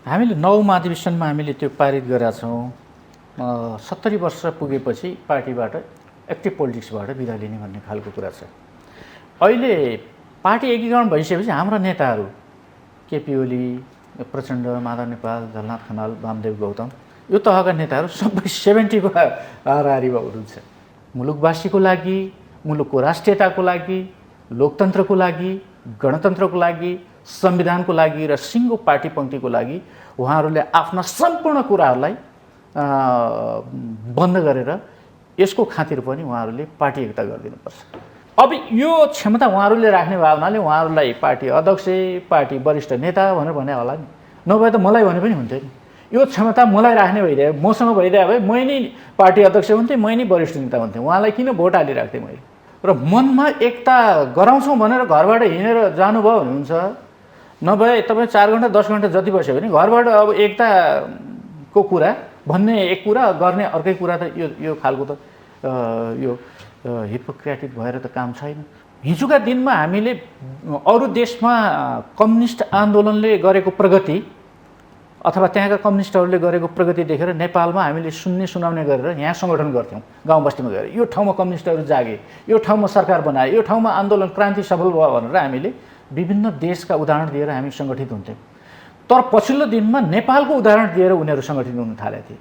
हामीले 9 महाधिवेशनमा हामीले त्यो पारित गरेका छौँ। 70 वर्ष पुगेपछि पार्टीबाट एक्टिभ पोलिटिक्सबाट बिदा लिने भन्ने खालको कुरा छ। अहिले पार्टी एकीकरण भइसकेपछि हाम्रा नेताहरू केपी ओली, प्रचण्ड, माधव नेपाल, झलनाथ खनाल, वामदेव गौतम यो तहका नेताहरू सबै 70 को हाराहारीमा हुनुहुन्छ। मुलुकवासीको लागि, मुलुकको राष्ट्रियताको लागि, लोकतन्त्रको लागि, गणतन्त्रको लागि, संविधानको लागि र सिङ्गो पार्टी पङ्क्तिको लागि उहाँहरूले आफ्ना सम्पूर्ण कुराहरूलाई बन्द गरेर यसको खातिर पनि उहाँहरूले पार्टी एकता गरिदिनुपर्छ। अब यो क्षमता उहाँहरूले राख्ने भावनाले उहाँहरूलाई पार्टी अध्यक्ष, पार्टी वरिष्ठ नेता भनेर भने होला नि, नभए त मलाई भने पनि हुन्थ्यो नि। यो क्षमता मलाई राख्ने भइदिए, मसँग भइदिए भए मै नै पार्टी अध्यक्ष हुन्थेँ, मै नै वरिष्ठ नेता हुन्थेँ। उहाँलाई किन भोट हालिराख्थेँ मैले? र मनमा एकता गराउँछौँ भनेर घरबाट हिँडेर जानुभयो हुनुहुन्छ, नभए तपाईँ 4 घन्टा 10 घन्टा जति बस्यो भने घरबाट अब एकताको कुरा भन्ने एक कुरा, गर्ने अर्कै कुरा त यो खालको त यो हिपोक्रेटिक भएर त काम छैन। हिजोका दिनमा हामीले अरू देशमा कम्युनिस्ट आन्दोलनले गरेको प्रगति अथवा त्यहाँका कम्युनिस्टहरूले गरेको प्रगति देखेर नेपालमा हामीले सुनाउने गरेर यहाँ सङ्गठन गर्थ्यौँ। गाउँ बस्तीमा गएर यो ठाउँमा कम्युनिस्टहरू जागे, यो ठाउँमा सरकार बनाए, यो ठाउँमा आन्दोलन क्रान्ति सफल भयो भनेर हामीले विभिन्न देशका उदाहरण दिएर हामी सङ्गठित हुन्थ्यौँ। तर पछिल्लो दिनमा नेपालको उदाहरण दिएर उनीहरू सङ्गठित हुन थालेका थिए।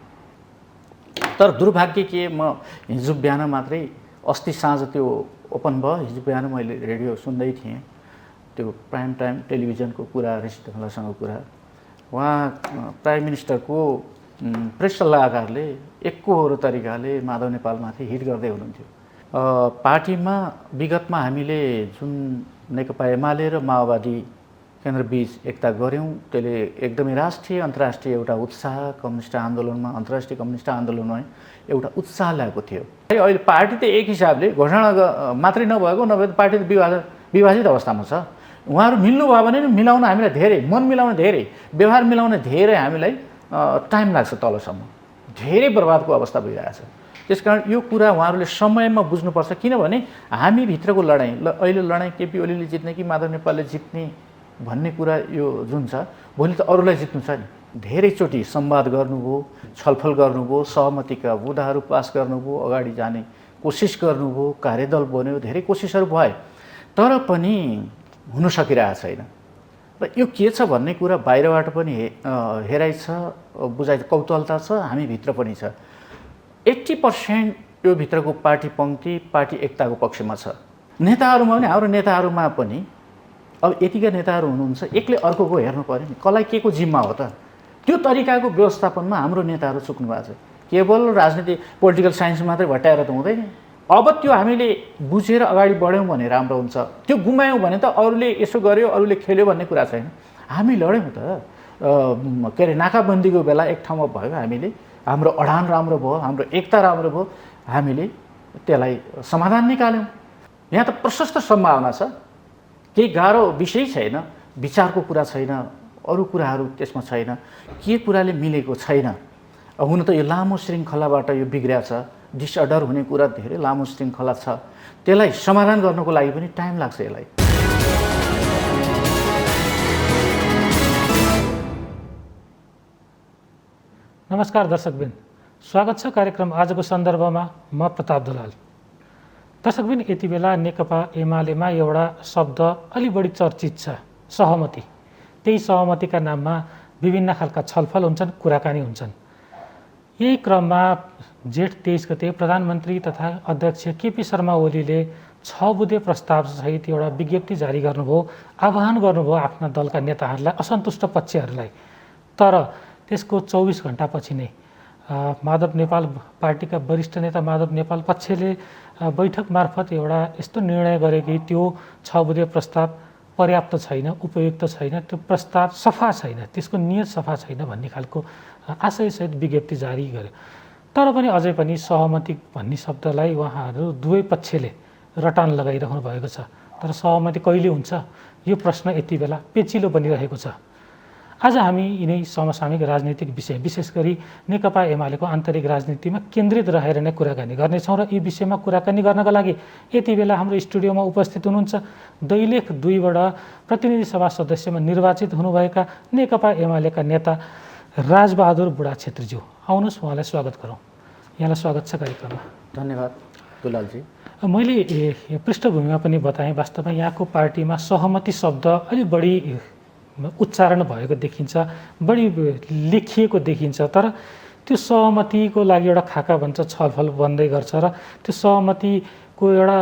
तर दुर्भाग्य के, म हिजो बिहान मात्रै, अस्ति साँझ त्यो ओपन भयो, हिजो बिहान मैले रेडियो सुन्दै थिएँ, त्यो प्राइम टाइम टेलिभिजनको कुरा, ऋषि ढङ्गलासँग कुरा, उहाँ प्राइम मिनिस्टरको प्रेस सल्लाहकारले एकहोरो तरिकाले माधव नेपालमाथि हिट गर्दै हुनुहुन्थ्यो। पार्टीमा विगतमा हामीले जुन नेकपा एमाले र माओवादी केन्द्रबीच एकता गऱ्यौँ, त्यसले एकदमै राष्ट्रिय अन्तर्राष्ट्रिय एउटा उत्साह, कम्युनिस्ट आन्दोलनमा, अन्तर्राष्ट्रिय कम्युनिस्ट आन्दोलनमा एउटा उत्साह ल्याएको थियो। अहिले पार्टी त एक हिसाबले घोषणा मात्रै नभएको, नभए पार्टी त विभाजित अवस्थामा छ। उहाँहरू मिल्नुभयो भने मिलाउन हामीलाई धेरै, मन मिलाउन धेरै, व्यवहार मिलाउन धेरै हामीलाई टाइम लाग्छ, तलसम्म धेरै बर्बादको अवस्था भइरहेको छ। त्यसकारण यो कुरा उहाँहरूले समयमा बुझ्नुपर्छ। किनभने हामीभित्रको लडाइँ, अहिले लडाइँ केपी ओलीले जित्ने कि माधव नेपालले जित्ने भन्ने कुरा यो जुन छ, भोलि त अरूलाई जित्नु छ नि। धेरैचोटि संवाद गर्नुभयो, छलफल गर्नुभयो, सहमतिका बुँदाहरू पास गर्नुभयो, अगाडि जाने कोसिस गर्नुभयो, कार्यदल बन्यो, धेरै कोसिसहरू भए, तर पनि हुन सकिरहेको छैन। र यो के छ भन्ने कुरा बाहिरबाट पनि हेराइ छ, बुझाइ, कौतूहलता छ, हामीभित्र पनि छ। 80% यो भित्रको पार्टी पङ्क्ति पार्टी एकताको पक्षमा छ। नेताहरूमा पनि, हाम्रो नेताहरूमा पनि अब यतिका नेताहरू हुनुहुन्छ, एकले अर्कोको हेर्नु पऱ्यो नि, कसलाई के को जिम्मा हो त? त्यो तरिकाको व्यवस्थापनमा हाम्रो नेताहरू चुक्नु भएको छ। केवल राजनीति पोलिटिकल साइन्स मात्रै भट्याएर त हुँदैन। अब त्यो हामीले बुझेर अगाडि बढ्यौँ भने राम्रो हुन्छ। त्यो गुमायौँ भने त अरूले यसो गर्यो, अरूले खेल्यो भन्ने कुरा छैन। हामी लड्यौँ त, के अरे नाकाबन्दीको बेला एक ठाउँमा भयो, हामीले हाम्रो अडान राम्रो भयो, हाम्रो एकता राम्रो भयो, हामीले त्यसलाई समाधान निकाल्यौँ। यहाँ त प्रशस्त सम्भावना छ, केही गाह्रो विषय छैन, विचारको कुरा छैन, अरू कुराहरू त्यसमा छैन, के कुराले मिलेको छैन। हुन त यो लामो श्रृङ्खलाबाट यो बिग्रिया छ, डिसअर्डर हुने कुरा धेरै लामो श्रृङ्खला छ, त्यसलाई समाधान गर्नको लागि पनि टाइम लाग्छ। यसलाई नमस्कार दर्शकबिन, स्वागत छ कार्यक्रम आजको सन्दर्भमा। म प्रताप दलाल। दर्शकबिन, यति बेला नेकपा एमालेमा एउटा शब्द अलि बढी चर्चित छ, सहमति। त्यही सहमतिका नाममा विभिन्न खालका छलफल हुन्छन्, कुराकानी हुन्छन्। यही क्रममा जेठ 23 गते प्रधानमन्त्री तथा अध्यक्ष केपी शर्मा ओलीले 6 बुँदे प्रस्तावसहित एउटा विज्ञप्ति जारी गर्नुभयो, आह्वान गर्नुभयो आफ्ना दलका नेताहरूलाई, असन्तुष्ट पक्षहरूलाई। तर त्यसको 24 घण्टापछि नै माधव नेपाल पार्टीका वरिष्ठ नेता माधव नेपाल पक्षले बैठक मार्फत एउटा यस्तो निर्णय गरे कि त्यो 6 बुँदे प्रस्ताव पर्याप्त छैन, उपयुक्त छैन, त्यो प्रस्ताव सफा छैन, त्यसको नियत सफा छैन भन्ने खालको आशयसहित विज्ञप्ति जारी गर्यो। तर पनि अझै पनि सहमति भन्ने शब्दलाई उहाँहरू दुवै पक्षले रटान लगाइरहनु भएको छ। तर सहमति कहिले हुन्छ, यो प्रश्न यति बेला पेचिलो बनिरहेको छ। आज हामी यिनै समसामयिक राजनीतिक विषय विशेष गरी नेकपा एमालेको आन्तरिक राजनीतिमा केन्द्रित रहेर नै कुराकानी गर्नेछौँ र यी विषयमा कुराकानी गर्नका लागि यति बेला हाम्रो स्टुडियोमा उपस्थित हुनुहुन्छ दैलेख 2बाट प्रतिनिधि सभा सदस्यमा निर्वाचित हुनुभएका नेकपा एमालेका नेता राजबहादुर बुढा छेत्रीज्यू। आउनुहोस् उहाँलाई स्वागत गरौँ। यहाँलाई स्वागत छ कार्यक्रममा। धन्यवाद दुलालजी। मैले पृष्ठभूमिमा पनि बताएँ, वास्तवमा यहाँको पार्टीमा सहमति शब्द अलि बढी उच्चारण भएको देखिन्छ, बढी लेखिएको देखिन्छ, तर त्यो सहमतिको लागि एउटा खाका भन्छ, छलफल बन्दै गर्छ र त्यो सहमतिको एउटा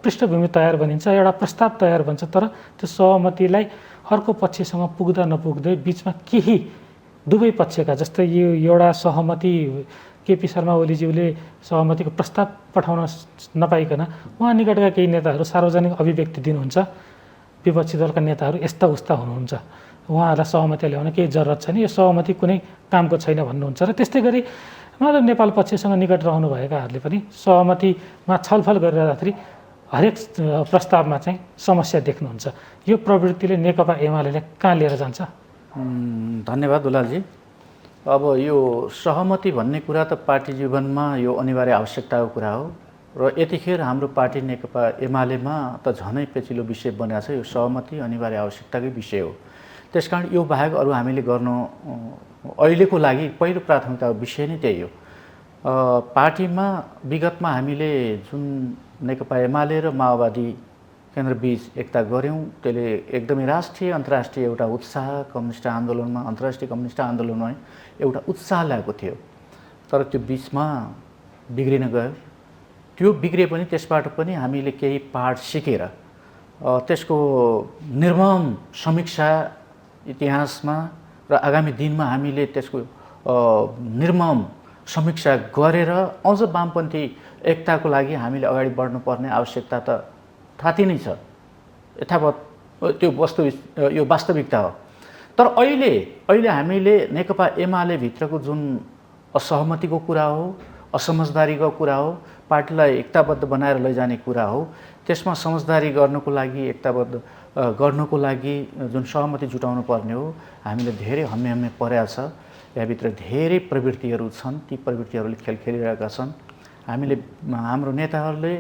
पृष्ठभूमि तयार बनिन्छ, एउटा प्रस्ताव तयार बन्छ, तर त्यो सहमतिलाई अर्को पक्षसँग पुग्दा नपुग्दै बिचमा केही दुवै पक्षका, जस्तै यो एउटा सहमति केपी शर्मा ओलीज्यूले सहमतिको प्रस्ताव पठाउन नपाइकन उहाँ निकटका केही नेताहरू सार्वजनिक अभिव्यक्ति दिनुहुन्छ, विपक्षी दलका नेताहरू यस्ता उस्ता हुनुहुन्छ, उहाँहरूलाई सहमति ल्याउन केही जरुरत छैन, यो सहमति कुनै कामको छैन भन्नुहुन्छ। र त्यस्तै गरी मतलब नेपाल पक्षसँग निकट रहनुभएकाहरूले पनि सहमतिमा छलफल गरिरहँदाखेरि हरेक प्रस्तावमा चाहिँ समस्या देख्नुहुन्छ। यो प्रवृत्तिले नेकपा एमालेलाई कहाँ लिएर जान्छ? धन्यवाद दुलालजी। अब यो सहमति भन्ने कुरा त पार्टी जीवनमा यो अनिवार्य आवश्यकताको कुरा हो र यतिखेर हाम्रो पार्टी नेकपा एमालेमा त झनै पेचिलो विषय बनेको छ। यो सहमति अनिवार्य आवश्यकताकै विषय हो। त्यसकारण यो बाहेक अरू हामीले गर्नु अहिलेको लागि पहिलो प्राथमिकताको विषय नै त्यही हो। पार्टीमा विगतमा हामीले जुन नेकपा एमाले र माओवादी केन्द्रबीच एकता गऱ्यौँ, त्यसले एकदमै राष्ट्रिय अन्तर्राष्ट्रिय एउटा उत्साह कम्युनिस्ट आन्दोलनमा, अन्तर्राष्ट्रिय कम्युनिस्ट आन्दोलनमा एउटा उत्साह ल्याएको थियो। तर त्यो बिचमा बिग्रिन गयो। त्यो बिग्रिए पनि त्यसबाट पनि हामीले केही पाठ सिकेर त्यसको निर्मम समीक्षा इतिहासमा र आगामी दिनमा हामीले त्यसको निर्मम समीक्षा गरेर अझ वामपन्थी एकताको लागि हामीले अगाडि बढ्नुपर्ने आवश्यकता त थाती नै छ, यथावत त्यो यो वास्तविकता हो। तर अहिले हामीले नेकपा एमाले भित्रको जुन असहमतिको कुरा हो, असमझदारीको कुरा हो, पार्टीलाई एकताबद्ध बनाएर लैजाने कुरा हो, त्यसमा समझदारी गर्नको लागि, एकताबद्ध गर्नको लागि जुन सहमति जुटाउनु पर्ने हो, हामीले धेरै हम्मे परेको छ। यहाँभित्र धेरै प्रवृत्तिहरू छन्, ती प्रवृत्तिहरूले खेल खेलिरहेका छन्। हाम्रो नेताहरूले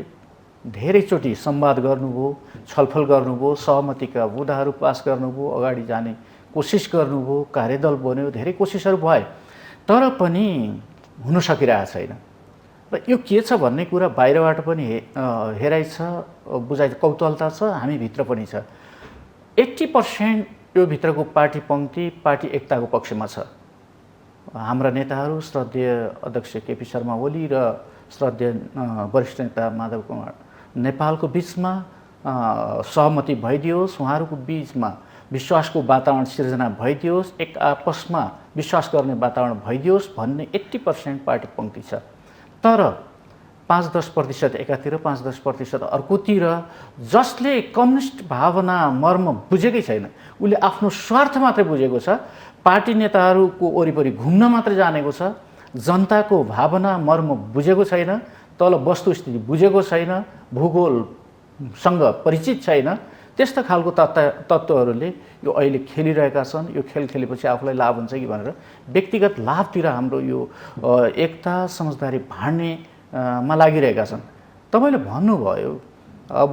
धेरैचोटि संवाद गर्नुभयो, छलफल गर्नुभयो, सहमतिका बुँदाहरू पास गर्नुभयो, अगाडि जाने कोसिस गर्नुभयो, कार्यदल बन्यो, धेरै कोसिसहरू भए, तर पनि हुन सकिरहेको छैन। र यो के छ भन्ने कुरा बाहिरबाट पनि हेराइ छ, बुझाइ कौतूहलता छ, हामीभित्र पनि छ। 80% यो भित्रको पार्टी पङ्क्ति पार्टी एकताको पक्षमा छ। हाम्रा नेताहरू श्रद्धेय अध्यक्ष केपी शर्मा ओली र श्रद्धेय वरिष्ठ नेता माधव कुमार नेपालको बिचमा सहमति भइदियोस्, उहाँहरूको बिचमा विश्वासको वातावरण सिर्जना भइदियोस्, एक आपसमा विश्वास गर्ने वातावरण भइदियोस् भन्ने 80% पार्टी पङ्क्ति छ। तर 5-10% एकातिर, 5-10% अर्कोतिर जसले कम्युनिस्ट भावना मर्म बुझेकै छैन, उसले आफ्नो स्वार्थ मात्रै बुझेको छ, पार्टी नेताहरूको वरिपरि घुम्न मात्रै जानेको छ, जनताको भावना मर्म बुझेको छैन, तल वस्तुस्थिति बुझेको छैन, भूगोलसँग परिचित छैन, त्यस्ता खालको तत्त्वहरूले यो अहिले खेलिरहेका छन्। यो खेल खेलेपछि आफूलाई लाभ हुन्छ कि भनेर व्यक्तिगत लाभतिर हाम्रो यो एकता समझदारी भाँड्नेमा लागिरहेका छन्। तपाईँले भन्नुभयो, अब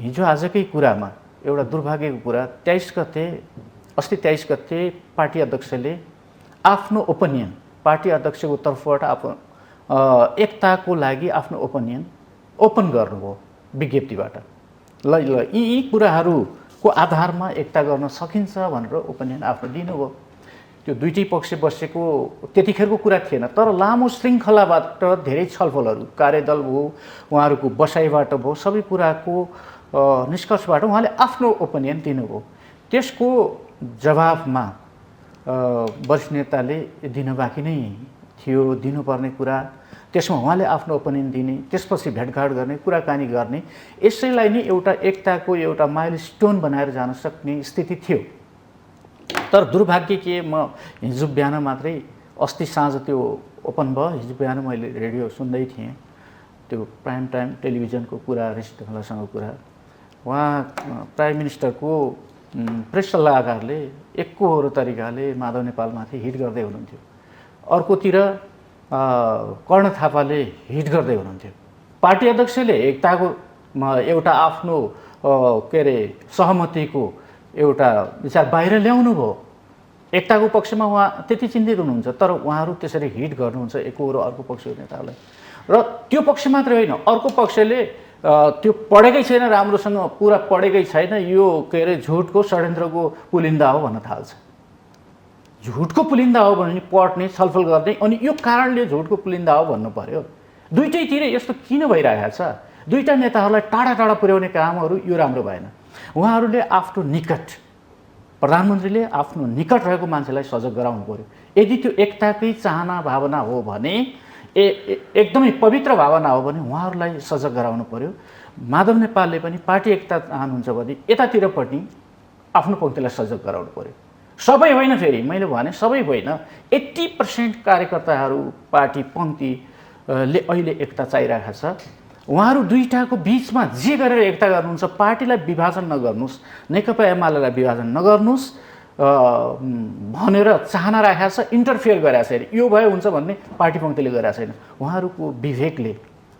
हिजो आजकै कुरामा एउटा दुर्भाग्यको कुरा, 23 गते पार्टी अध्यक्षले आफ्नो ओपिनियन, पार्टी अध्यक्षको तर्फबाट एकताको लागि आफ्नो ओपिनियन ओपन गर्नुभयो विज्ञप्तिबाट। ल यी कुराहरूको आधारमा एकता गर्न सकिन्छ भनेर ओपिनियन आफ्नो दिनुभयो। त्यो दुईटै पक्ष बसेको त्यतिखेरको कुरा थिएन, तर लामो श्रृङ्खलाबाट धेरै छलफलहरू कार्यदल भयो, उहाँहरूको बसाइबाट भयो, सबै कुराको निष्कर्षबाट उहाँले आफ्नो ओपिनियन दिनुभयो। त्यसको जवाफमा वरिष्ठ नेताले दिन बाँकी नै थियो, दिनुपर्ने कुरा, त्यसमा उहाँले आफ्नो ओपिनियन दिने, त्यसपछि भेटघाट गर्ने, कुराकानी गर्ने, यसैलाई नै एउटा एकताको एउटा माइलस्टोन बनाएर जान सक्ने स्थिति थियो। तर दुर्भाग्य के, म हिजो बिहान मात्रै, अस्ति साँझ त्यो ओपन भयो, हिजो बिहान मैले रेडियो सुन्दै थिएँ, त्यो प्राइम टाइम टेलिभिजनको कुरा, ऋषि ढुङ्गालासँग कुरा, उहाँ प्राइम मिनिस्टरको प्रेस सल्लाहकारले एकहोरो तरिकाले माधव नेपालमाथि हिट गर्दै हुनुहुन्थ्यो। अर्कोतिर कर्ण थापाले हिट गर्दै हुनुहुन्थ्यो। पार्टी अध्यक्षले एकताको एउटा आफ्नो के अरे सहमतिको एउटा विचार बाहिर ल्याउनु भयो। एकताको पक्षमा उहाँ त्यति चिन्तित हुनुहुन्छ, तर उहाँहरू त्यसरी हिट गर्नुहुन्छ एकहोरो अर्को पक्षको नेताहरूलाई। र त्यो पक्ष मात्रै होइन, अर्को पक्षले त्यो पढेकै छैन, राम्रोसँग पुरा पढेकै छैन, यो के अरे झुटको षड्यन्त्रको पुलिन्दा हो भन्न थाल्छ। झुटको पुलिन्दा हो भने पढ्ने छलफल गर्ने, अनि यो कारणले झुटको पुलिन्दा हो भन्नु पर्यो। दुइटैतिर यस्तो किन भइरहेको छ? दुईटा नेताहरूलाई टाढा टाढा पुर्याउने कामहरू यो राम्रो भएन। उहाँहरूले आफ्नो निकट, प्रधानमन्त्रीले आफ्नो निकट रहेको मान्छेलाई सजग गराउनु पर्यो। यदि त्यो एकताकै चाहना भावना हो भने, एकदमै पवित्र भावना हो भने उहाँहरूलाई सजग गराउनु पर्यो। माधव नेपालले पनि पार्टी एकता चाहनुहुन्छ भने यतातिर पनि आफ्नो पङ्क्तिलाई सजग गराउनु पर्यो। सबै होइन, फेरि मैले भने सबै होइन, 80% कार्यकर्ताहरू पार्टी पङ्क्तिले अहिले एकता चाहिरहेको छ। उहाँहरू दुईटाको बिचमा जे गरेर एकता गर्नुहुन्छ, पार्टीलाई विभाजन नगर्नुहोस्, नेकपा एमालेलाई विभाजन नगर्नुहोस् भनेर चाहना राखेको छ, इन्टरफियर गरेको छैन। यो भए हुन्छ भन्ने पार्टी पङ्क्तिले गरेको छैन। उहाँहरूको विवेकले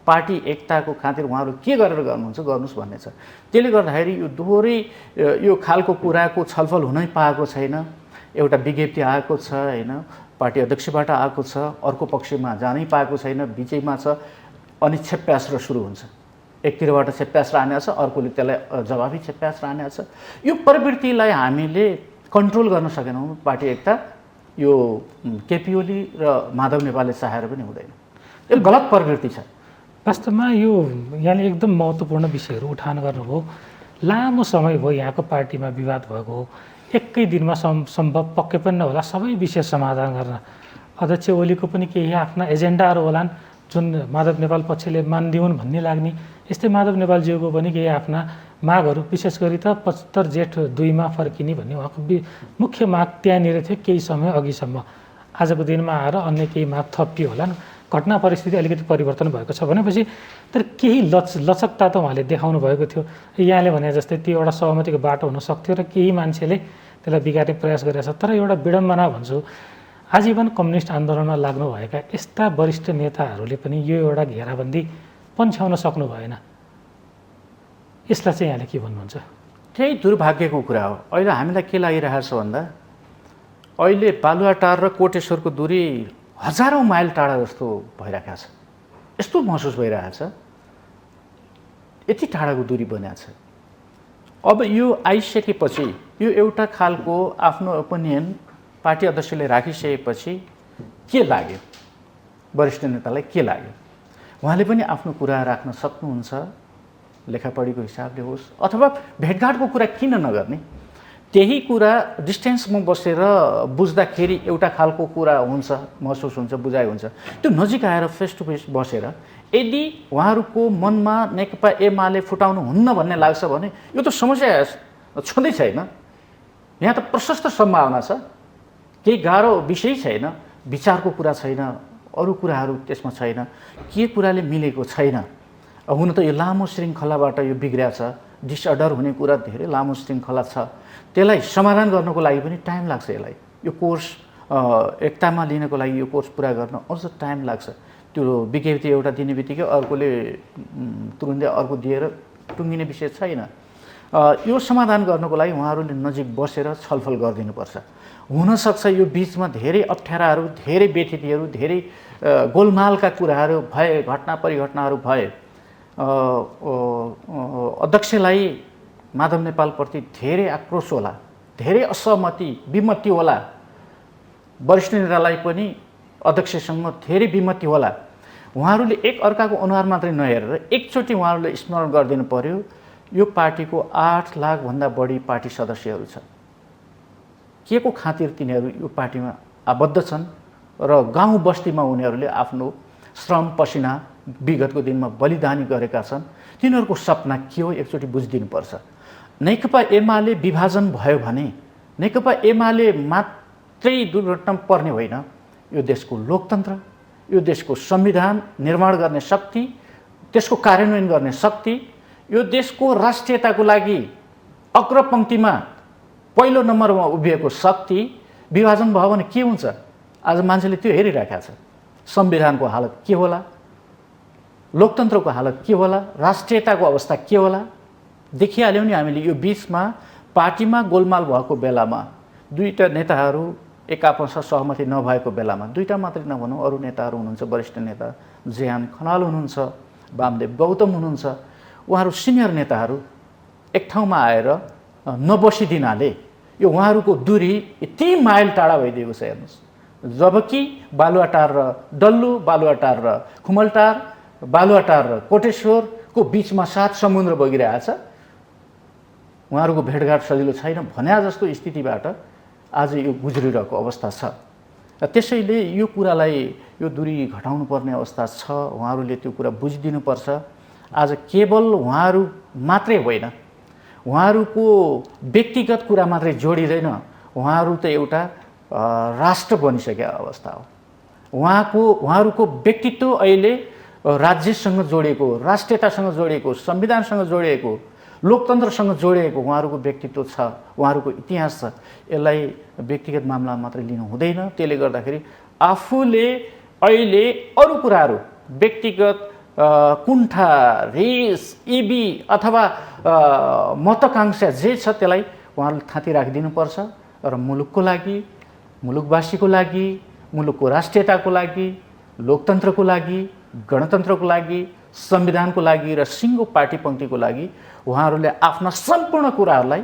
पार्टी एकताको खातिर उहाँहरू के गरेर गर्नुहुन्छ गर्नुहोस् भन्ने छ। त्यसले गर्दाखेरि यो दोहोरै यो खालको कुराको छलफल हुनै पाएको छैन। एउटा विज्ञप्ति आएको छ होइन, पार्टी अध्यक्षबाट आएको छ, अर्को पक्षमा जानै पाएको छैन, बिचैमा छ, अनि छेप्यास्रो सुरु हुन्छ। एकतिरबाट छेप्यास रहने छ, अर्कोले त्यसलाई जवाबी छेप्यास रहने छ। यो प्रवृत्तिलाई हामीले कन्ट्रोल गर्न सकेनौँ। पार्टी एकता यो केपी ओली र माधव नेपालले चाहेर पनि हुँदैन, यो गलत प्रवृत्ति छ। वास्तवमा यो यहाँले एकदम महत्त्वपूर्ण विषयहरू उठान गर्नुभयो। लामो समय भयो यहाँको पार्टीमा विवाद भएको हो, एकै दिनमा सम्भव पक्कै पनि नहोला सबै विषय समाधान गर्न। अध्यक्ष ओलीको पनि केही आफ्ना एजेन्डाहरू होलान् जुन माधव नेपाल पक्षले मानिदिउन् भन्ने लाग्ने। यस्तै माधव नेपालज्यूको पनि केही आफ्ना मागहरू, विशेष गरी त 75 जेठ 2मा फर्किने भन्ने उहाँको मुख्य माग त्यहाँनिर थियो केही समय अघिसम्म। आजको दिनमा आएर अन्य केही माग थपियो होलान्, घटना परिस्थिति अलिकति परिवर्तन भएको छ भनेपछि, तर केही लचकता त उहाँले देखाउनु भएको थियो। यहाँले भने जस्तै त्यो एउटा सहमतिको बाटो हुनसक्थ्यो र केही मान्छेले त्यसलाई बिगार्ने प्रयास गरेको छ। तर एउटा विडम्बना भन्छु, आजीवन कम्युनिस्ट आन्दोलनमा लाग्नुभएका यस्ता वरिष्ठ नेताहरूले पनि यो एउटा घेराबन्दी पन्छ्याउन सक्नु भएन। यसलाई चाहिँ यहाँले के भन्नुहुन्छ? त्यही दुर्भाग्यको कुरा हो। अहिले हामीलाई के लागिरहेको छ भन्दा, अहिले बालुवाटार र कोटेश्वरको दूरी हजारौँ माइल टाढा जस्तो भइरहेको छ। यस्तो महसुस भइरहेको छ, यति टाढाको दूरी बनिएको छ। अब यो आइसकेपछि यो एउटा खालको आफ्नो ओपिनियन पार्टी अध्यक्षले राखिसकेपछि के लाग्यो, वरिष्ठ नेतालाई के लाग्यो? उहाँले पनि आफ्नो कुरा राख्न सक्नुहुन्छ, लेखापढीको हिसाबले होस् अथवा भेटघाटको कुरा किन नगर्ने। त्यही कुरा डिस्टेन्समा बसेर बुझ्दाखेरि एउटा खालको कुरा हुन्छ, महसुस हुन्छ, बुझाइ हुन्छ। त्यो नजिक आएर फेस टु फेस बसेर यदि उहाँहरूको मनमा नेकपा एमाले फुटाउनु हुन्न भन्ने लाग्छ भने यो त समस्या छँदै छैन। यहाँ त प्रशस्त सम्भावना छ, केही गाह्रो विषय छैन, विचारको कुरा छैन, अरू कुराहरू त्यसमा छैन, के कुराले मिलेको छैन। हुन त यो लामो श्रृङ्खलाबाट यो बिग्रिया छ, डिसअर्डर हुने कुरा धेरै लामो श्रृङ्खला छ, त्यसलाई समाधान गर्नको लागि पनि टाइम लाग्छ। यसलाई यो कोर्स एकतामा लिनको लागि यो कोर्स पुरा गर्न अझ टाइम लाग्छ। त्यो विज्ञप्ति एउटा दिने बित्तिकै अर्कोले तुरुन्तै अर्को दिएर टुङ्गिने विषय छैन। यो समाधान गर्नको लागि उहाँहरूले नजिक बसेर छलफल गरिदिनुपर्छ। हुनसक्छ यो बिचमा धेरै अप्ठ्याराहरू, धेरै व्यथितिहरू, धेरै गोलमालका कुराहरू भए, घटना परिघटनाहरू भए। अध्यक्षलाई माधव नेपालप्रति धेरै आक्रोश होला, धेरै असहमति विमति होला, वरिष्ठ नेतालाई पनि अध्यक्षसँग धेरै विमति होला। उहाँहरूले एक अर्काको अनुहार मात्रै नहेरेर एकचोटि उहाँहरूले स्मरण गरिदिनु पर्यो, यो पार्टीको 8 लाखभन्दा बढी पार्टी सदस्यहरू छ, के को खातिर तिनीहरू यो पार्टीमा आबद्ध छन् र गाउँ बस्तीमा उनीहरूले आफ्नो श्रम पसिना विगतको दिनमा बलिदानी गरेका छन्। तिनीहरूको सपना के हो एकचोटि बुझिदिनुपर्छ। नेकपा एमाले विभाजन भयो भने नेकपा एमाले मात्रै दुर्घटनामा पर्ने होइन, यो देशको लोकतन्त्र, यो देशको संविधान निर्माण गर्ने शक्ति, त्यसको कार्यान्वयन गर्ने शक्ति, यो देशको राष्ट्रियताको लागि अग्रपङ्क्तिमा पहिलो नम्बरमा उभिएको शक्ति विभाजन भयो भने के हुन्छ? आज मान्छेले त्यो हेरिरहेका छ। संविधानको हालत के होला, लोकतन्त्रको हालत के होला, राष्ट्रियताको अवस्था के होला देखिहाल्यौँ नि हामीले। यो बिचमा पार्टीमा गोलमाल भएको बेलामा दुईटा नेताहरू एक आपसमा सहमति नभएको बेलामा, दुईटा मात्रै नभनौँ, अरू नेताहरू हुनुहुन्छ, वरिष्ठ नेता जेहान खनाल हुनुहुन्छ, वामदेव गौतम हुनुहुन्छ, उहाँहरू सिनियर नेताहरू एक ठाउँमा आएर नबसिदिनाले यो उहाँहरूको दूरी यति माइल टाढा भइदिएको छ हेर्नुहोस्। जबकि बालुवाटार र डल्लु, बालुवाटार र खुमलटार, बालुवाटार र कोटेश्वरको बिचमा 7 समुद्र बगिरहेछ। उहाँहरूको भेटघाट सजिलो छैन भने जस्तो स्थितिबाट आज यो गुज्रिरहेको अवस्था छ। र त्यसैले यो कुरालाई, यो दूरी घटाउनु पर्ने अवस्था छ। उहाँहरूले त्यो कुरा बुझिदिनुपर्छ। आज केवल उहाँहरू मात्रै होइन, उहाँहरूको व्यक्तिगत कुरा मात्रै जोडिँदैन, उहाँहरू त एउटा राष्ट्र बनिसकेको अवस्था हो। उहाँहरूको व्यक्तित्व अहिले राज्यसँग जोडिएको, राष्ट्रियतासँग जोडिएको, संविधानसँग जोडिएको, लोकतन्त्रसँग जोडिएको उहाँहरूको व्यक्तित्व छ, उहाँहरूको इतिहास छ। यसलाई व्यक्तिगत मामला मात्रै लिनु हुँदैन। त्यसले गर्दाखेरि आफूले अहिले अरू कुराहरू, व्यक्तिगत कुण्ठा, रिस, इबी अथवा महत्त्वाकांक्षा जे छ त्यसलाई उहाँहरूले थाती राखिदिनुपर्छ र मुलुकको लागि, मुलुकवासीको लागि, मुलुकको राष्ट्रियताको लागि, लोकतन्त्रको लागि, गणतन्त्रको लागि, संविधानको लागि र सिङ्गो पार्टी पङ्क्तिको लागि उहाँहरूले आफ्ना सम्पूर्ण कुराहरूलाई